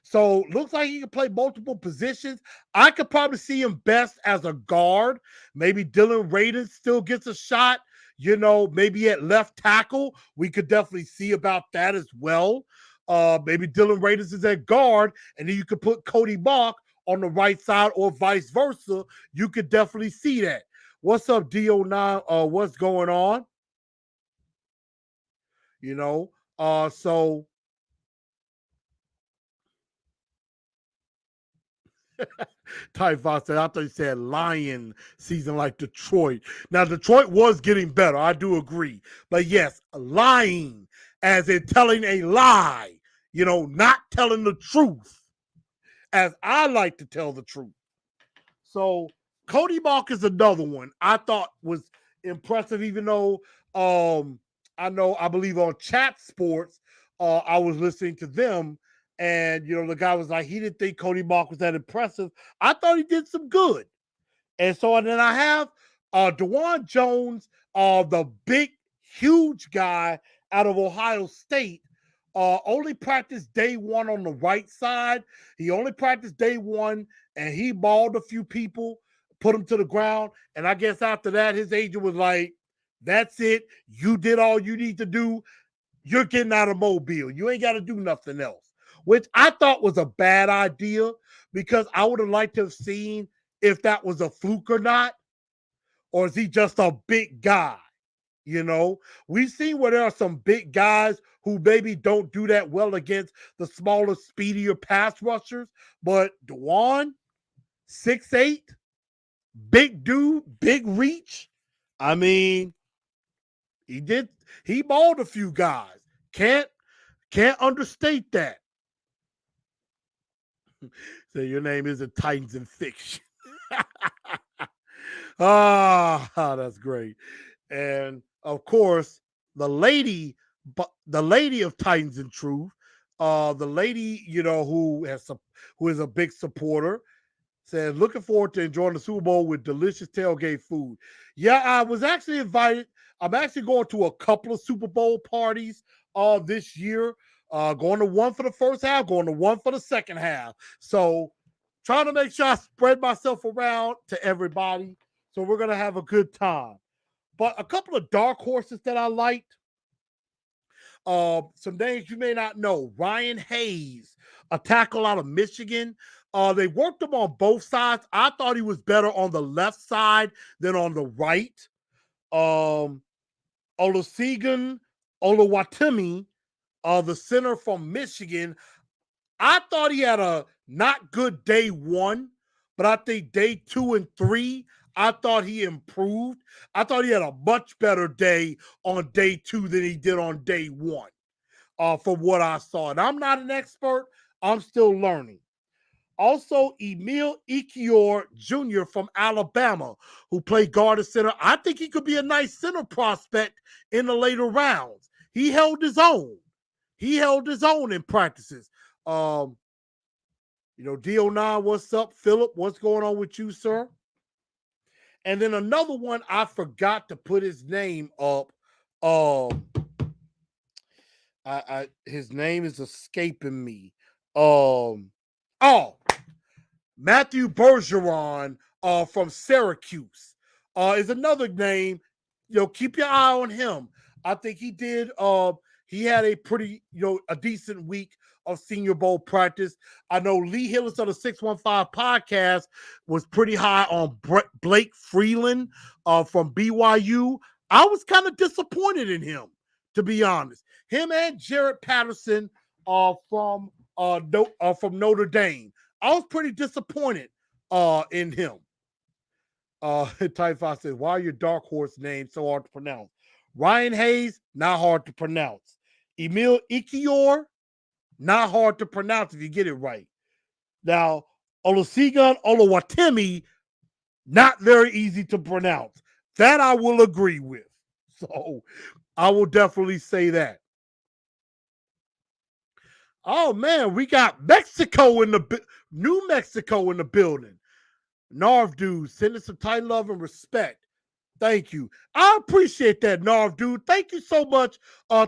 So looks like he can play multiple positions. I could probably see him best as a guard. Maybe Dylan Radin still gets a shot, maybe at left tackle. We could definitely see about that as well. Maybe Dylan Radin is at guard, and then you could put Cody Mock on the right side, or vice versa. You could definitely see that. What's up, DO9? What's going on? So Ty Fox said, I thought you said lion season like Detroit. Now, Detroit was getting better. I do agree. But yes, lying as in telling a lie, not telling the truth, as I like to tell the truth. So Cody Mock is another one I thought was impressive, even though I believe on Chat Sports, I was listening to them, and the guy was like, he didn't think Cody Mock was that impressive. I thought he did some good. And then I have DeJuan Jones, the big, huge guy out of Ohio State. Only practiced day 1 on the right side. He only practiced day 1, and he mauled a few people, put him to the ground. And I guess after that, his agent was like, that's it. You did all you need to do. You're getting out of Mobile. You ain't got to do nothing else, which I thought was a bad idea because I would have liked to have seen if that was a fluke or not. or is he just a big guy? You know, we've seen where there are some big guys who maybe don't do that well against the smaller, speedier pass rushers. But Dewan, 6'8", big dude, big reach. I mean, he mauled a few guys. Can't understate that. So your name isn't Titans in Fiction. That's great. And of course, the lady, the lady of Titans in Truth, the lady, who is a big supporter, says looking forward to enjoying the Super Bowl with delicious tailgate food. Yeah, I was actually invited. I'm actually going to a couple of Super Bowl parties this year. Going to one for the first half, going to one for the second half. So trying to make sure I spread myself around to everybody. So we're gonna have a good time. But a couple of dark horses that I liked. Some names you may not know. Ryan Hayes, a tackle out of Michigan. They worked him on both sides. I thought he was better on the left side than on the right. Olusegun Oluwatimi, the center from Michigan. I thought he had a not good day one, but I think day 2 and 3, I thought he improved. I thought he had a much better day on day 2 than he did on day 1, from what I saw. And I'm not an expert. I'm still learning. Also, Emil Ekiyor Jr. from Alabama, who played guard and center. I think he could be a nice center prospect in the later rounds. He held his own. He held his own in practices. DO9, what's up? Philip, what's going on with you, sir? And then another one, I forgot to put his name up. His name is escaping me. Matthew Bergeron from Syracuse is another name. Keep your eye on him. I think he did. He had a pretty, a decent week of Senior Bowl practice. I know Lee Hillis of the 615 podcast was pretty high on Blake Freeland from BYU. I was kind of disappointed in him, to be honest. Him and Jared Patterson from Notre Dame. I was pretty disappointed in him. Type 5 says, why are your dark horse names so hard to pronounce? Ryan Hayes, not hard to pronounce. Emil Ekiyor, not hard to pronounce if you get it right. Now, Olusegun Oluwatimi, not very easy to pronounce. That I will agree with. So I will definitely say that. Oh man, we got New Mexico in the building. Narv dude, send us some tight love and respect. Thank you. I appreciate that, Narv dude. Thank you so much.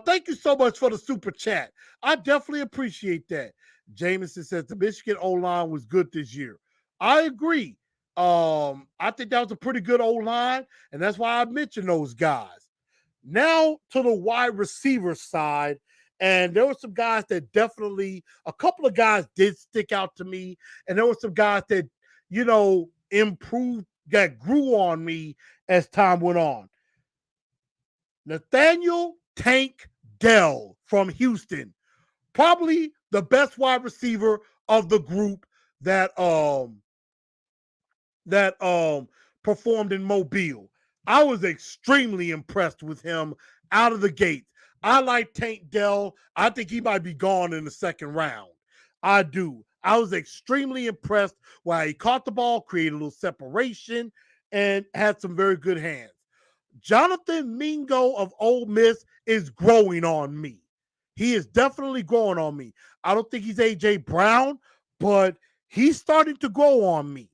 Thank you so much for the super chat. I definitely appreciate that. Jameson says the Michigan O-line was good this year. I agree. I think that was a pretty good O-line, and that's why I mentioned those guys. Now to the wide receiver side, and there were some guys that definitely, a couple of guys did stick out to me, and there were some guys that, improved, that grew on me as time went on. Nathaniel Tank Dell from Houston, probably the best wide receiver of the group that performed in Mobile. I was extremely impressed with him out of the gate. I like Tank Dell. I think he might be gone in the second round. I do. I was extremely impressed while he caught the ball, created a little separation, and had some very good hands. Jonathan Mingo of Ole Miss is growing on me. He is definitely growing on me. I don't think he's A.J. Brown, but he's starting to grow on me,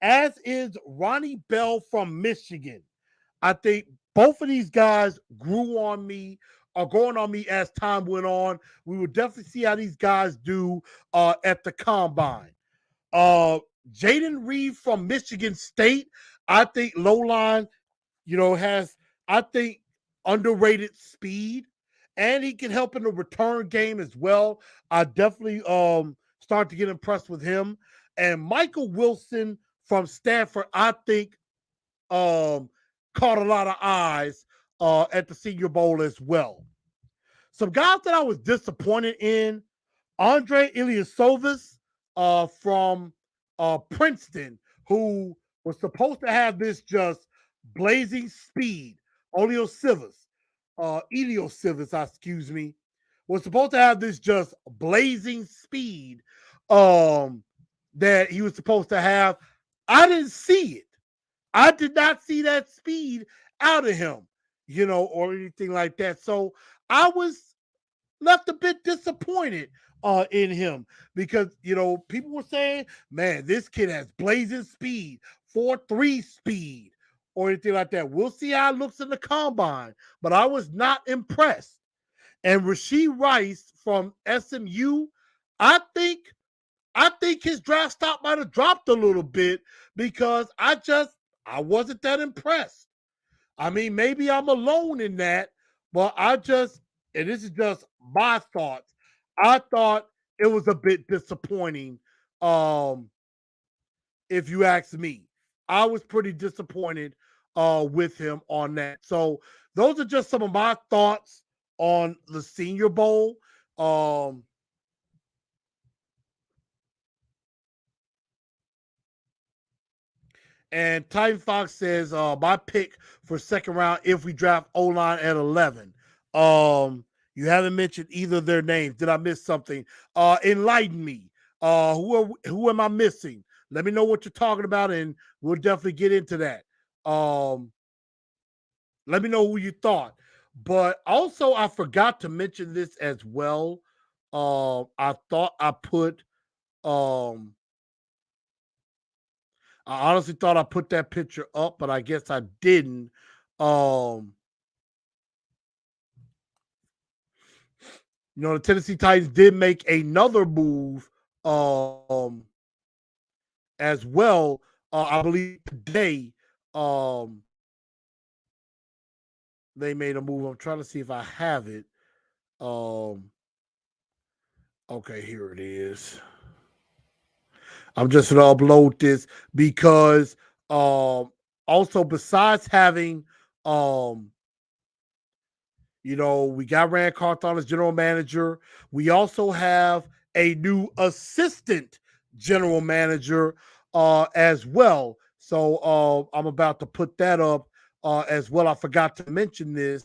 as is Ronnie Bell from Michigan. I think both of these guys grew on me, are growing on me as time went on. We will definitely see how these guys do at the combine. Jaden Reed from Michigan State, I think low line, has, I think, underrated speed, and he can help in the return game as well. I definitely start to get impressed with him. And Michael Wilson from Stanford, I think, caught a lot of eyes at the Senior Bowl as well. Some guys that I was disappointed in, Andre Ilyasovas from Princeton, who was supposed to have this just blazing speed. Eliosivas, excuse me, was supposed to have this just blazing speed that he was supposed to have. I didn't see it. I did not see that speed out of him, or anything like that. So I was left a bit disappointed in him because, people were saying, man, this kid has blazing speed, 4.3 speed, or anything like that. We'll see how it looks in the combine, but I was not impressed. And Rashee Rice from SMU, I think his draft stock might have dropped a little bit because I wasn't that impressed. I mean, maybe I'm alone in that, but and this is just my thoughts, I thought it was a bit disappointing. If you ask me, I was pretty disappointed with him on that. So those are just some of my thoughts on the Senior Bowl. And Titan Fox says, my pick for second round if we draft O-line at 11. You haven't mentioned either of their names. Did I miss something? Enlighten me. Who am I missing? Let me know what you're talking about, and we'll definitely get into that. Let me know who you thought. But also, I forgot to mention this as well. I thought I put I honestly thought I put that picture up, but I guess I didn't. The Tennessee Titans did make another move as well. I believe today they made a move. I'm trying to see if I have it. Okay, here it is. I'm just going to upload this because also besides having, we got Rand Carthon as general manager. We also have a new assistant general manager as well. So I'm about to put that up as well. I forgot to mention this.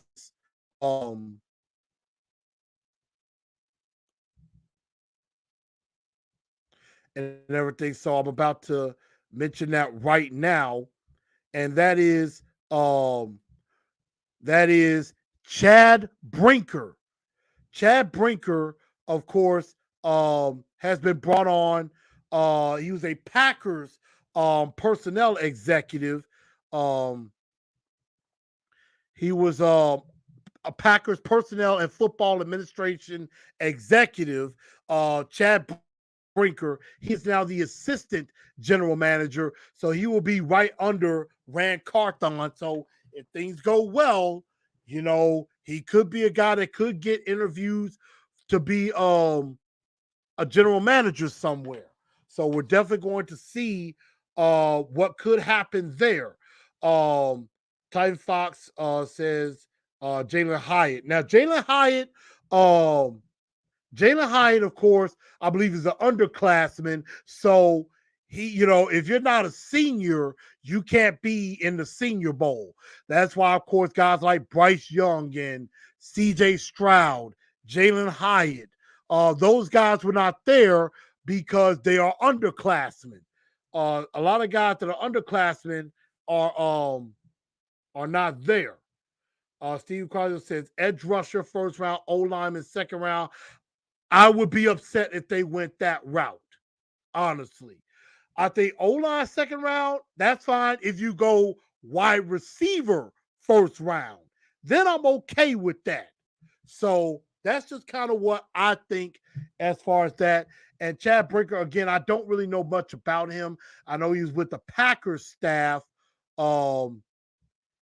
And everything. So I'm about to mention that right now. And that is Chad Brinker. Chad Brinker, of course, has been brought on. He was a Packers personnel executive. He was a Packers personnel and football administration executive. Chad Brinker. He's now the assistant general manager, so he will be right under Rand Carthon. So if things go well, he could be a guy that could get interviews to be a general manager somewhere. So we're definitely going to see what could happen there. Titan Fox says Jalen Hyatt. Now Jalen Hyatt, of course, I believe is an underclassman. So he, if you're not a senior, you can't be in the Senior Bowl. That's why, of course, guys like Bryce Young and C.J. Stroud, Jalen Hyatt, those guys were not there because they are underclassmen. A lot of guys that are underclassmen are not there. Steve Crosby says edge rusher first round, O lineman second round. I would be upset if they went that route, honestly. I think O-line second round, that's fine if you go wide receiver first round. Then I'm okay with that. So that's just kind of what I think as far as that. And Chad Brinker, again, I don't really know much about him. I know he was with the Packers staff and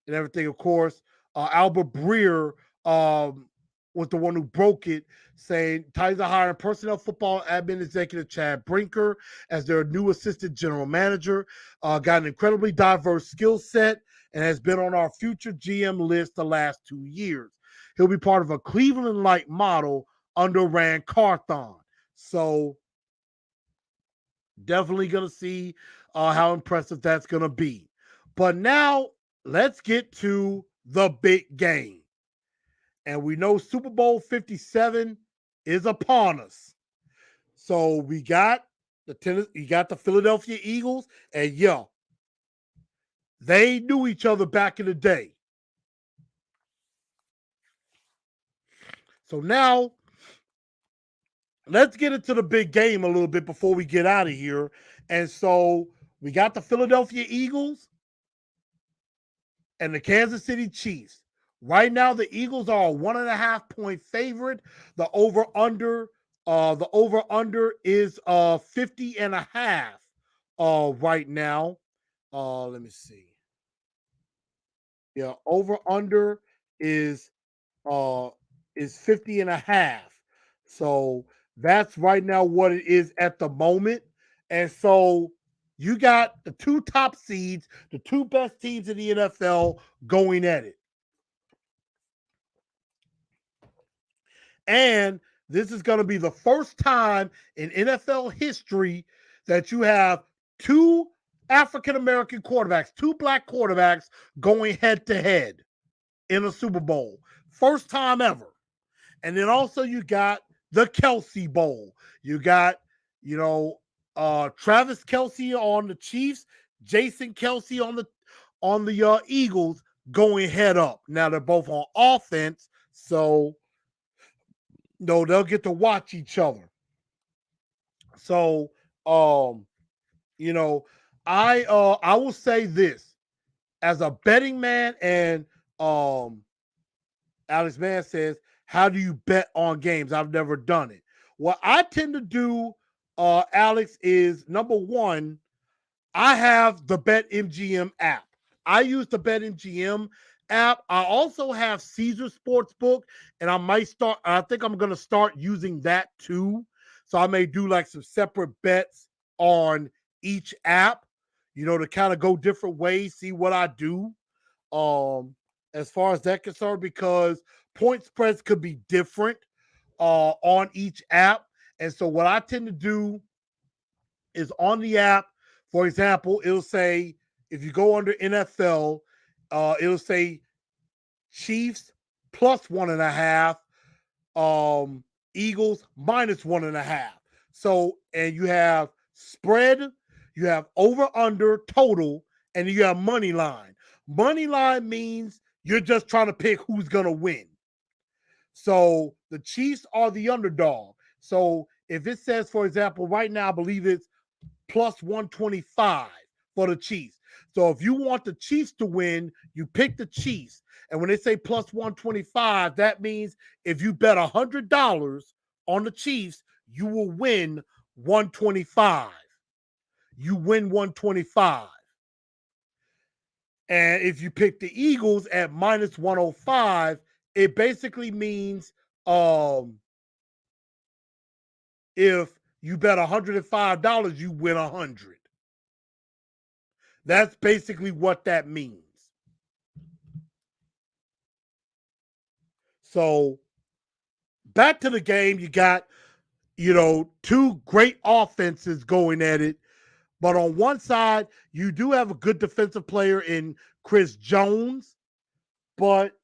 everything, of course. Albert Breer was the one who broke it, saying Titans are hiring personnel football admin executive Chad Brinker as their new assistant general manager. Got an incredibly diverse skill set and has been on our future GM list the last 2 years. He'll be part of a Cleveland like model under Rand Carthon. So definitely going to see how impressive that's going to be. But now let's get to the big game. And we know Super Bowl 57 is upon us. So we got you got the Philadelphia Eagles, and yeah, they knew each other back in the day. So now let's get into the big game a little bit before we get out of here. And so we got the Philadelphia Eagles and the Kansas City Chiefs. Right now, the Eagles are a 1.5 point favorite. The over under is 50 and a half right now. Let me see. Yeah, over under is uh is 50 and a half. So that's right now what it is at the moment. And so you got the two top seeds, the two best teams in the NFL going at it. And this is going to be the first time in NFL history that you have two African American quarterbacks, two black quarterbacks going head to head in a Super Bowl. First time ever. And then also you got the Kelsey Bowl. You got, Travis Kelsey on the Chiefs, Jason Kelsey on the Eagles going head up. Now they're both on offense, so no, they'll get to watch each other. So, you know, I will say this as a betting man, and Alex Mann says, how do you bet on games? I've never done it. What I tend to do, Alex, is number one, I have the BetMGM app. I use the BetMGM app. I also have Caesar Sportsbook, and I think I'm going to start using that too. So I may do like some separate bets on each app, to kind of go different ways, see what I do. As far as that concerned, because point spreads could be different on each app. And so what I tend to do is on the app, for example, it'll say, if you go under NFL, it'll say Chiefs plus 1.5, Eagles minus 1.5. So, and you have spread, you have over under total, and you have money line. Money line means you're just trying to pick who's going to win. So the Chiefs are the underdog. So if it says, for example, right now, I believe it's plus 125 for the Chiefs. So if you want the Chiefs to win, you pick the Chiefs. And when they say plus 125, that means if you bet $100 on the Chiefs, you will win 125. You win 125. And if you pick the Eagles at minus 105, it basically means if you bet $105, you win 100. That's basically what that means. So back to the game, you got, two great offenses going at it. But on one side, you do have a good defensive player in Chris Jones, but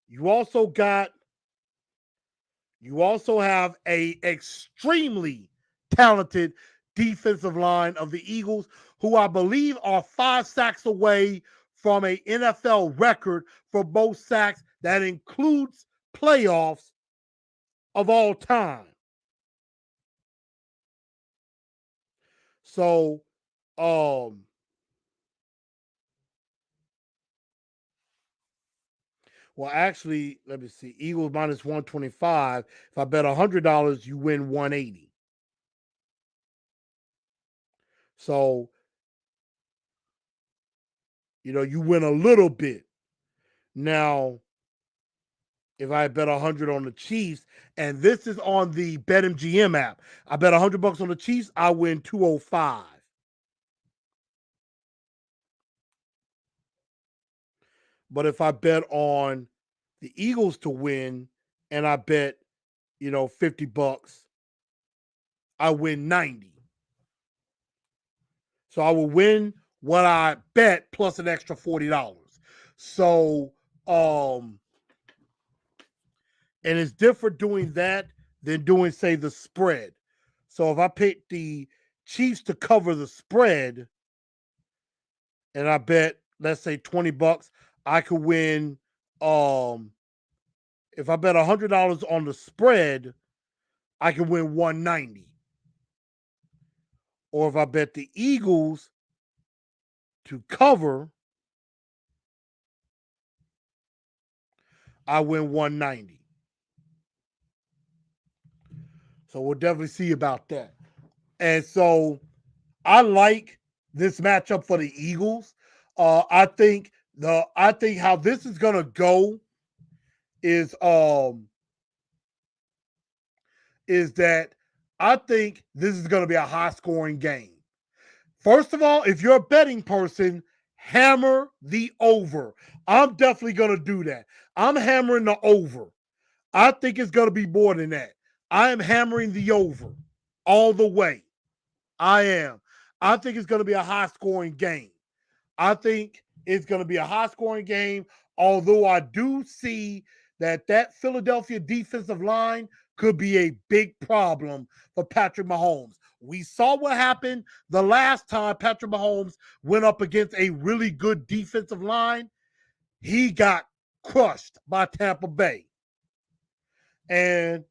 you also have a extremely talented defensive line of the Eagles, who I believe are 5 sacks away from a NFL record for most sacks that includes playoffs of all time. So, well, actually, let me see. Eagles minus 125. If I bet $100, you win 180. So, you win a little bit. Now, if I bet 100 on the Chiefs, and this is on the BetMGM app, I bet $100 on the Chiefs, I win 205. But if I bet on the Eagles to win and I bet, $50, I win 90. So I will win what I bet plus an extra $40. So, and it's different doing that than doing, say, the spread. So if I pick the Chiefs to cover the spread and I bet, let's say, $20, I could win. If I bet $100 on the spread, I can win 190. Or if I bet the Eagles to cover, I win 190. So we'll definitely see about that. And so I like this matchup for the Eagles. I think how this is gonna go is that I think this is gonna be a high scoring game. First of all, if you're a betting person, hammer the over. I'm definitely gonna do that. I'm hammering the over. I think it's gonna be more than that. I am hammering the over all the way. I am. I think it's going to be a high scoring game. I think it's going to be a high scoring game, although I do see that Philadelphia defensive line could be a big problem for Patrick Mahomes. We saw what happened the last time Patrick Mahomes went up against a really good defensive line. He got crushed by Tampa Bay. And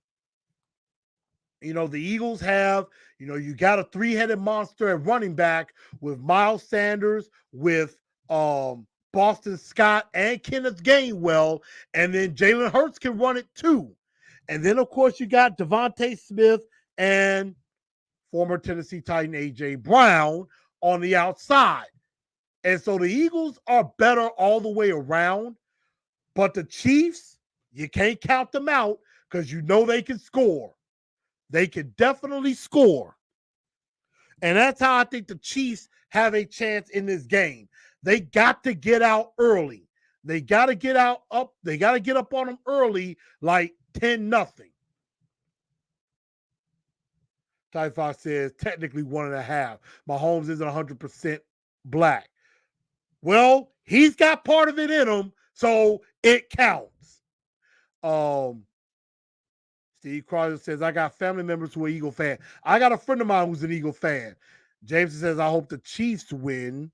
the Eagles have, you got a three-headed monster at running back with Miles Sanders, with Boston Scott, and Kenneth Gainwell, and then Jalen Hurts can run it too. And then, of course, you got Devontae Smith and former Tennessee Titan A.J. Brown on the outside. And so the Eagles are better all the way around, but the Chiefs, you can't count them out because they can score. They can definitely score. And that's how I think the Chiefs have a chance in this game. They got to get out early. They got to get up. They got to get up on them early, like 10-0. Ty Fox says, technically 1.5. Mahomes isn't 100% black. Well, he's got part of it in him, so it counts. Steve Crosby says, I got family members who are Eagle fans. I got a friend of mine who's an Eagle fan. James says, I hope the Chiefs win.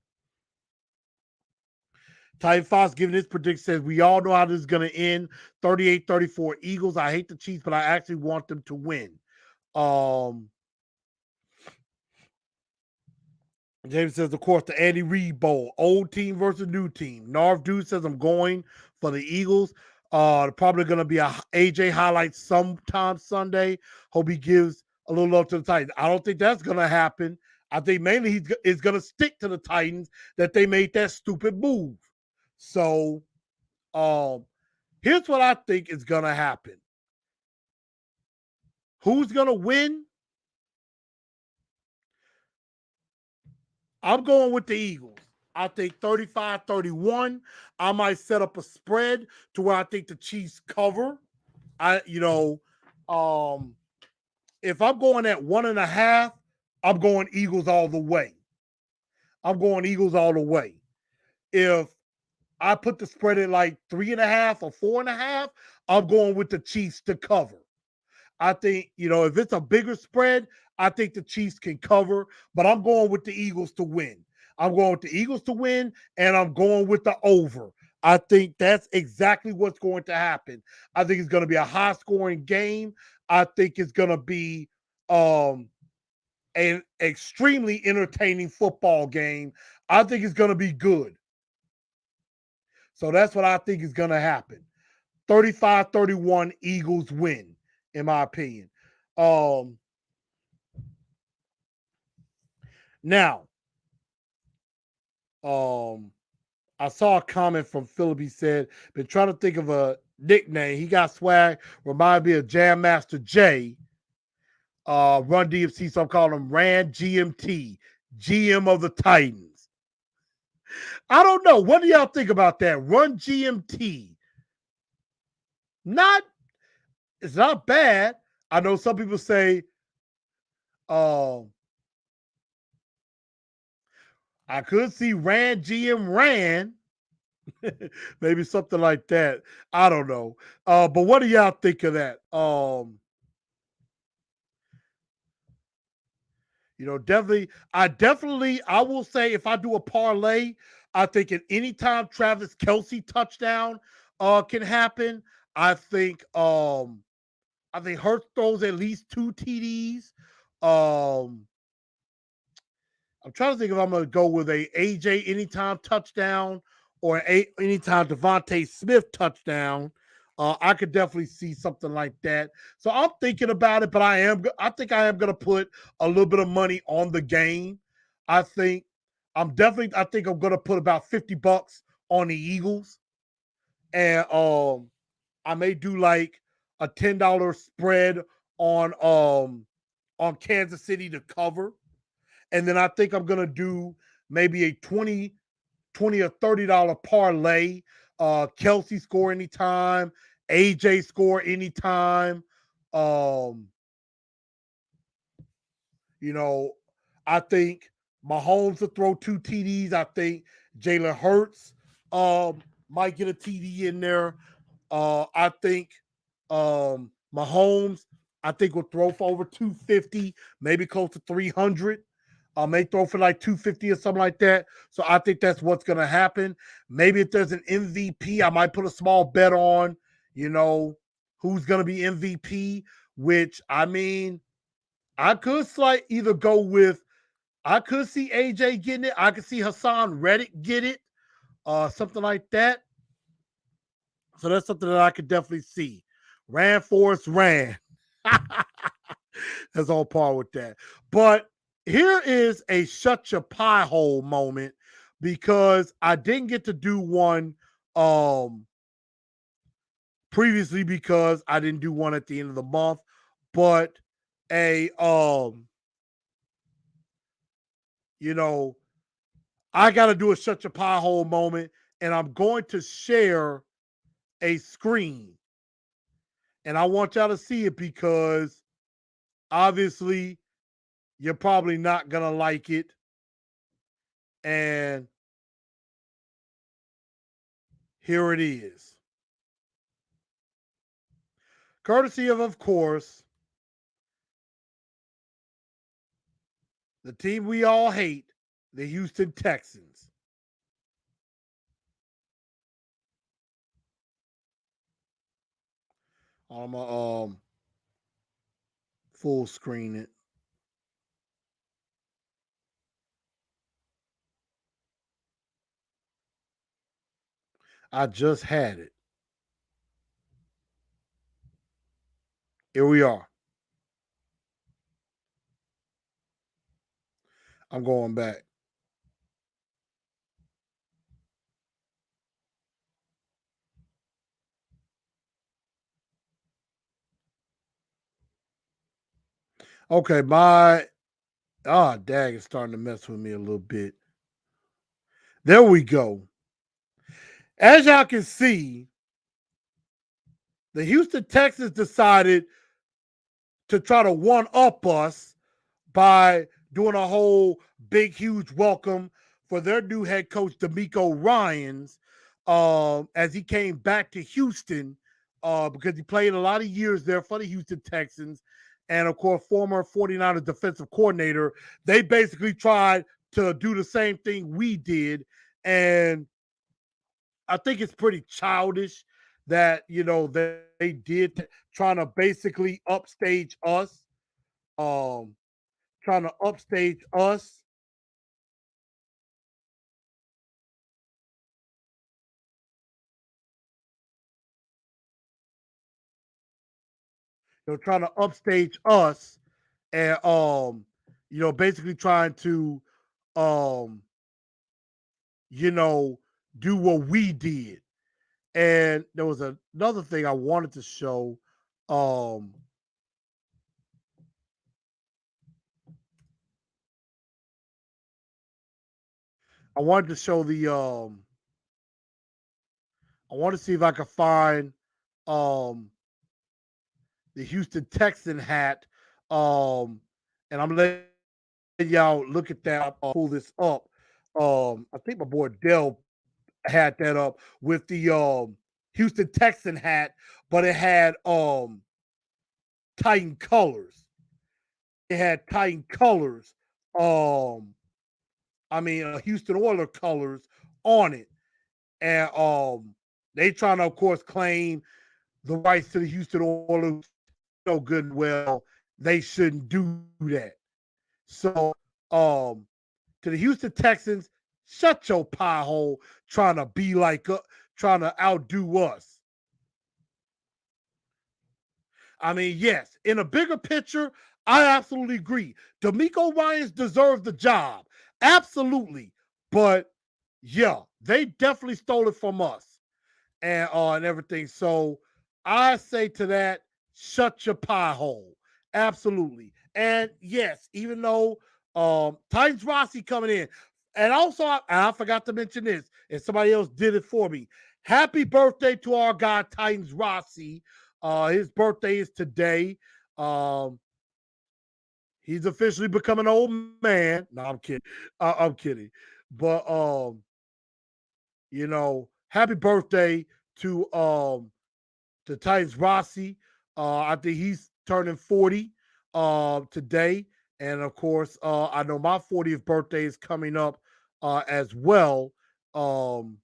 Ty Fox giving his prediction says, we all know how this is going to end. 38-34 Eagles. I hate the Chiefs, but I actually want them to win. James says, of course, the Andy Reid Bowl. Old team versus new team. Narv Dude says, I'm going for the Eagles. Probably going to be a AJ highlight sometime Sunday. Hope he gives a little love to the Titans. I don't think that's going to happen. I think mainly he's going to stick to the Titans that they made that stupid move. So here's what I think is going to happen. Who's going to win? I'm going with the Eagles. I think 35-31. I might set up a spread to where I think the Chiefs cover. If I'm going at 1.5, I'm going Eagles all the way. If I put the spread at like 3.5 or 4.5, I'm going with the Chiefs to cover. I think, if it's a bigger spread, I think the Chiefs can cover, but I'm going with the Eagles to win. I'm going with the Eagles to win, and I'm going with the over. I think that's exactly what's going to happen. I think it's going to be a high-scoring game. I think it's going to be an extremely entertaining football game. I think it's going to be good. So that's what I think is going to happen. 35-31 Eagles win, in my opinion. Now, I saw a comment from Philip. He said, been trying to think of a nickname. He got swag. Remind me of Jam Master J. Run DMC, so I'm calling him Rand GMT, GM of the Titans. I don't know. What do y'all think about that? Run GMT. Not it's not bad. I know some people say, um, I could see Ran GM Ran. Maybe something like that. I don't know. But what do y'all think of that? Definitely, I will say if I do a parlay, I think at any time Travis Kelsey touchdown can happen. I think I think Hurts throws at least 2 TDs. Um, I'm trying to think if I'm going to go with a AJ anytime touchdown or an anytime Devontae Smith touchdown. I could definitely see something like that. So I'm thinking about it, but I think I am going to put a little bit of money on the game. I think I think I'm going to put about $50 on the Eagles, and I may do like a $10 spread on Kansas City to cover. And then I think I'm gonna do maybe a 20 or $30 parlay. Kelsey score anytime, AJ score anytime. Um, you know, I think Mahomes will throw 2 TDs. I think Jalen Hurts might get a TD in there. I think Mahomes, I think will throw for over 250, maybe close to 300. May throw for like 250 or something like that. So I think that's what's going to happen. Maybe if there's an MVP, I might put a small bet on, you know, who's going to be MVP, which I mean, I could either go with, I could see AJ getting it. I could see Hassan Reddick get it, something like that. So that's something that I could definitely see. Ran Forrest ran. That's all par with that. But here is a shut your pie hole moment because I didn't get to do one previously because I didn't do one at the end of the month. But a you know, I gotta do a shut your pie hole moment, and I'm going to share a screen. And I want y'all to see it because obviously you're probably not gonna like it. And here it is. Courtesy of course, the team we all hate, the Houston Texans. I'm gonna full screen it. I just had it. Here we are. I'm going back. Okay, dag, it's starting to mess with me a little bit. There we go. As y'all can see, the Houston Texans decided to try to one up us by doing a whole big, huge welcome for their new head coach, D'Amico Ryans, as he came back to Houston because he played a lot of years there for the Houston Texans. And of course, former 49ers defensive coordinator. They basically tried to do the same thing we did. And I think it's pretty childish that, they did trying to basically upstage us. Um, Trying to upstage us. Trying to upstage us and basically trying to um, you know, do what we did. And there was another thing I wanted to show. Um, I wanted to show I want to see if I can find um the Houston Texan hat. And I'm letting y'all look at that. Pull this up. I think my boy Dell had that up with the Houston Texan hat, but it had Titan colors. It had Titan colors. Um, Houston Oiler colors on it, and they trying to, of course, claim the rights to the Houston Oilers. No good and well, they shouldn't do that. So, um, to the Houston Texans, shut your pie hole, trying to be like, trying to outdo us. I mean, yes, in a bigger picture, I absolutely agree. D'Amico Ryans deserves the job. Absolutely. But yeah, they definitely stole it from us and everything. So I say to that, shut your pie hole. Absolutely. And yes, even though Titans Rossi coming in, and also I forgot to mention this, and somebody else did it for me. Happy birthday to our guy Titans Rossi. His birthday is today. Um, he's officially become an old man. No, I'm kidding. I'm kidding. But happy birthday to Titans Rossi. I think he's turning 40 today. And of course, I know my 40th birthday is coming up as well. Um,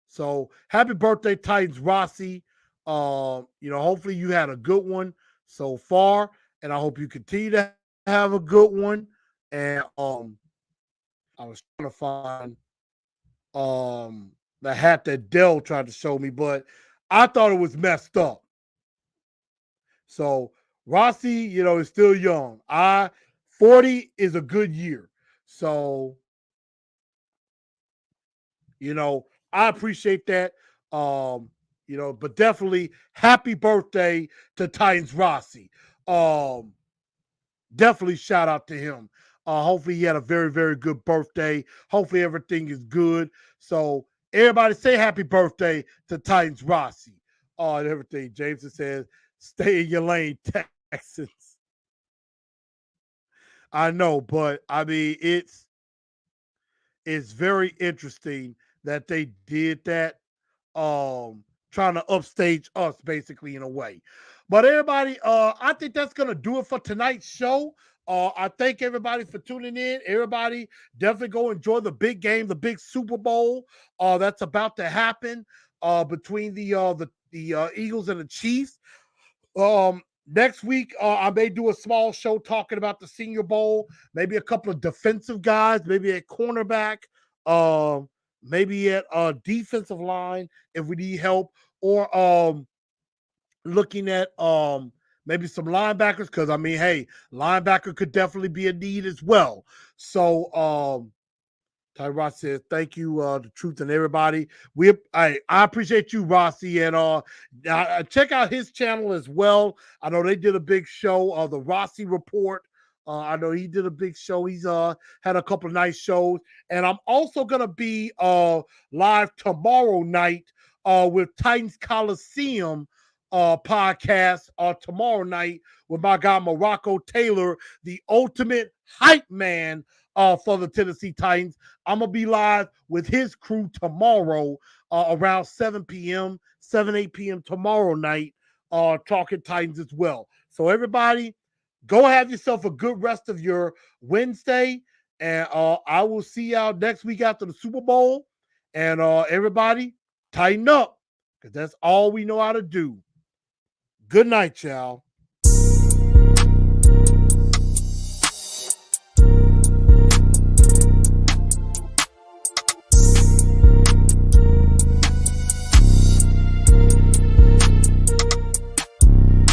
so happy birthday, Titans Rossi. Hopefully you had a good one so far, and I hope you continue to have a good one. And I was trying to find the hat that Dell tried to show me, but I thought it was messed up. So Rossi, is still young. 40 is a good year. So, I appreciate that. But definitely happy birthday to Titans Rossi. Um, Definitely shout out to him. Hopefully he had a very, very good birthday. Hopefully everything is good. So everybody say happy birthday to Titans Rossi. And everything. Jameson says, stay in your lane, Texans. I know, but I mean it's very interesting that they did that. Trying to upstage us basically in a way. But everybody, I think that's gonna do it for tonight's show. I thank everybody for tuning in. Everybody definitely go enjoy the big game, the big Super Bowl that's about to happen between the Eagles and the Chiefs. Next week, I may do a small show talking about the Senior Bowl, maybe a couple of defensive guys, maybe at cornerback, um, maybe at defensive line if we need help, or looking at maybe some linebackers because I mean, hey, linebacker could definitely be a need as well. So Tyrod says, "Thank you, the truth and everybody. I appreciate you, Rossi, and check out his channel as well. I know they did a big show, the Rossi Report. I know he did a big show. He's had a couple of nice shows, and I'm also gonna be live tomorrow night with Titans Coliseum podcast tomorrow night with my guy Morocco Taylor, the ultimate hype man for the Tennessee Titans. I'm going to be live with his crew tomorrow around 7 p.m., 8 p.m. tomorrow night, talking Titans as well. So, everybody, go have yourself a good rest of your Wednesday. And I will see y'all next week after the Super Bowl. And everybody, tighten up because that's all we know how to do. Good night, y'all.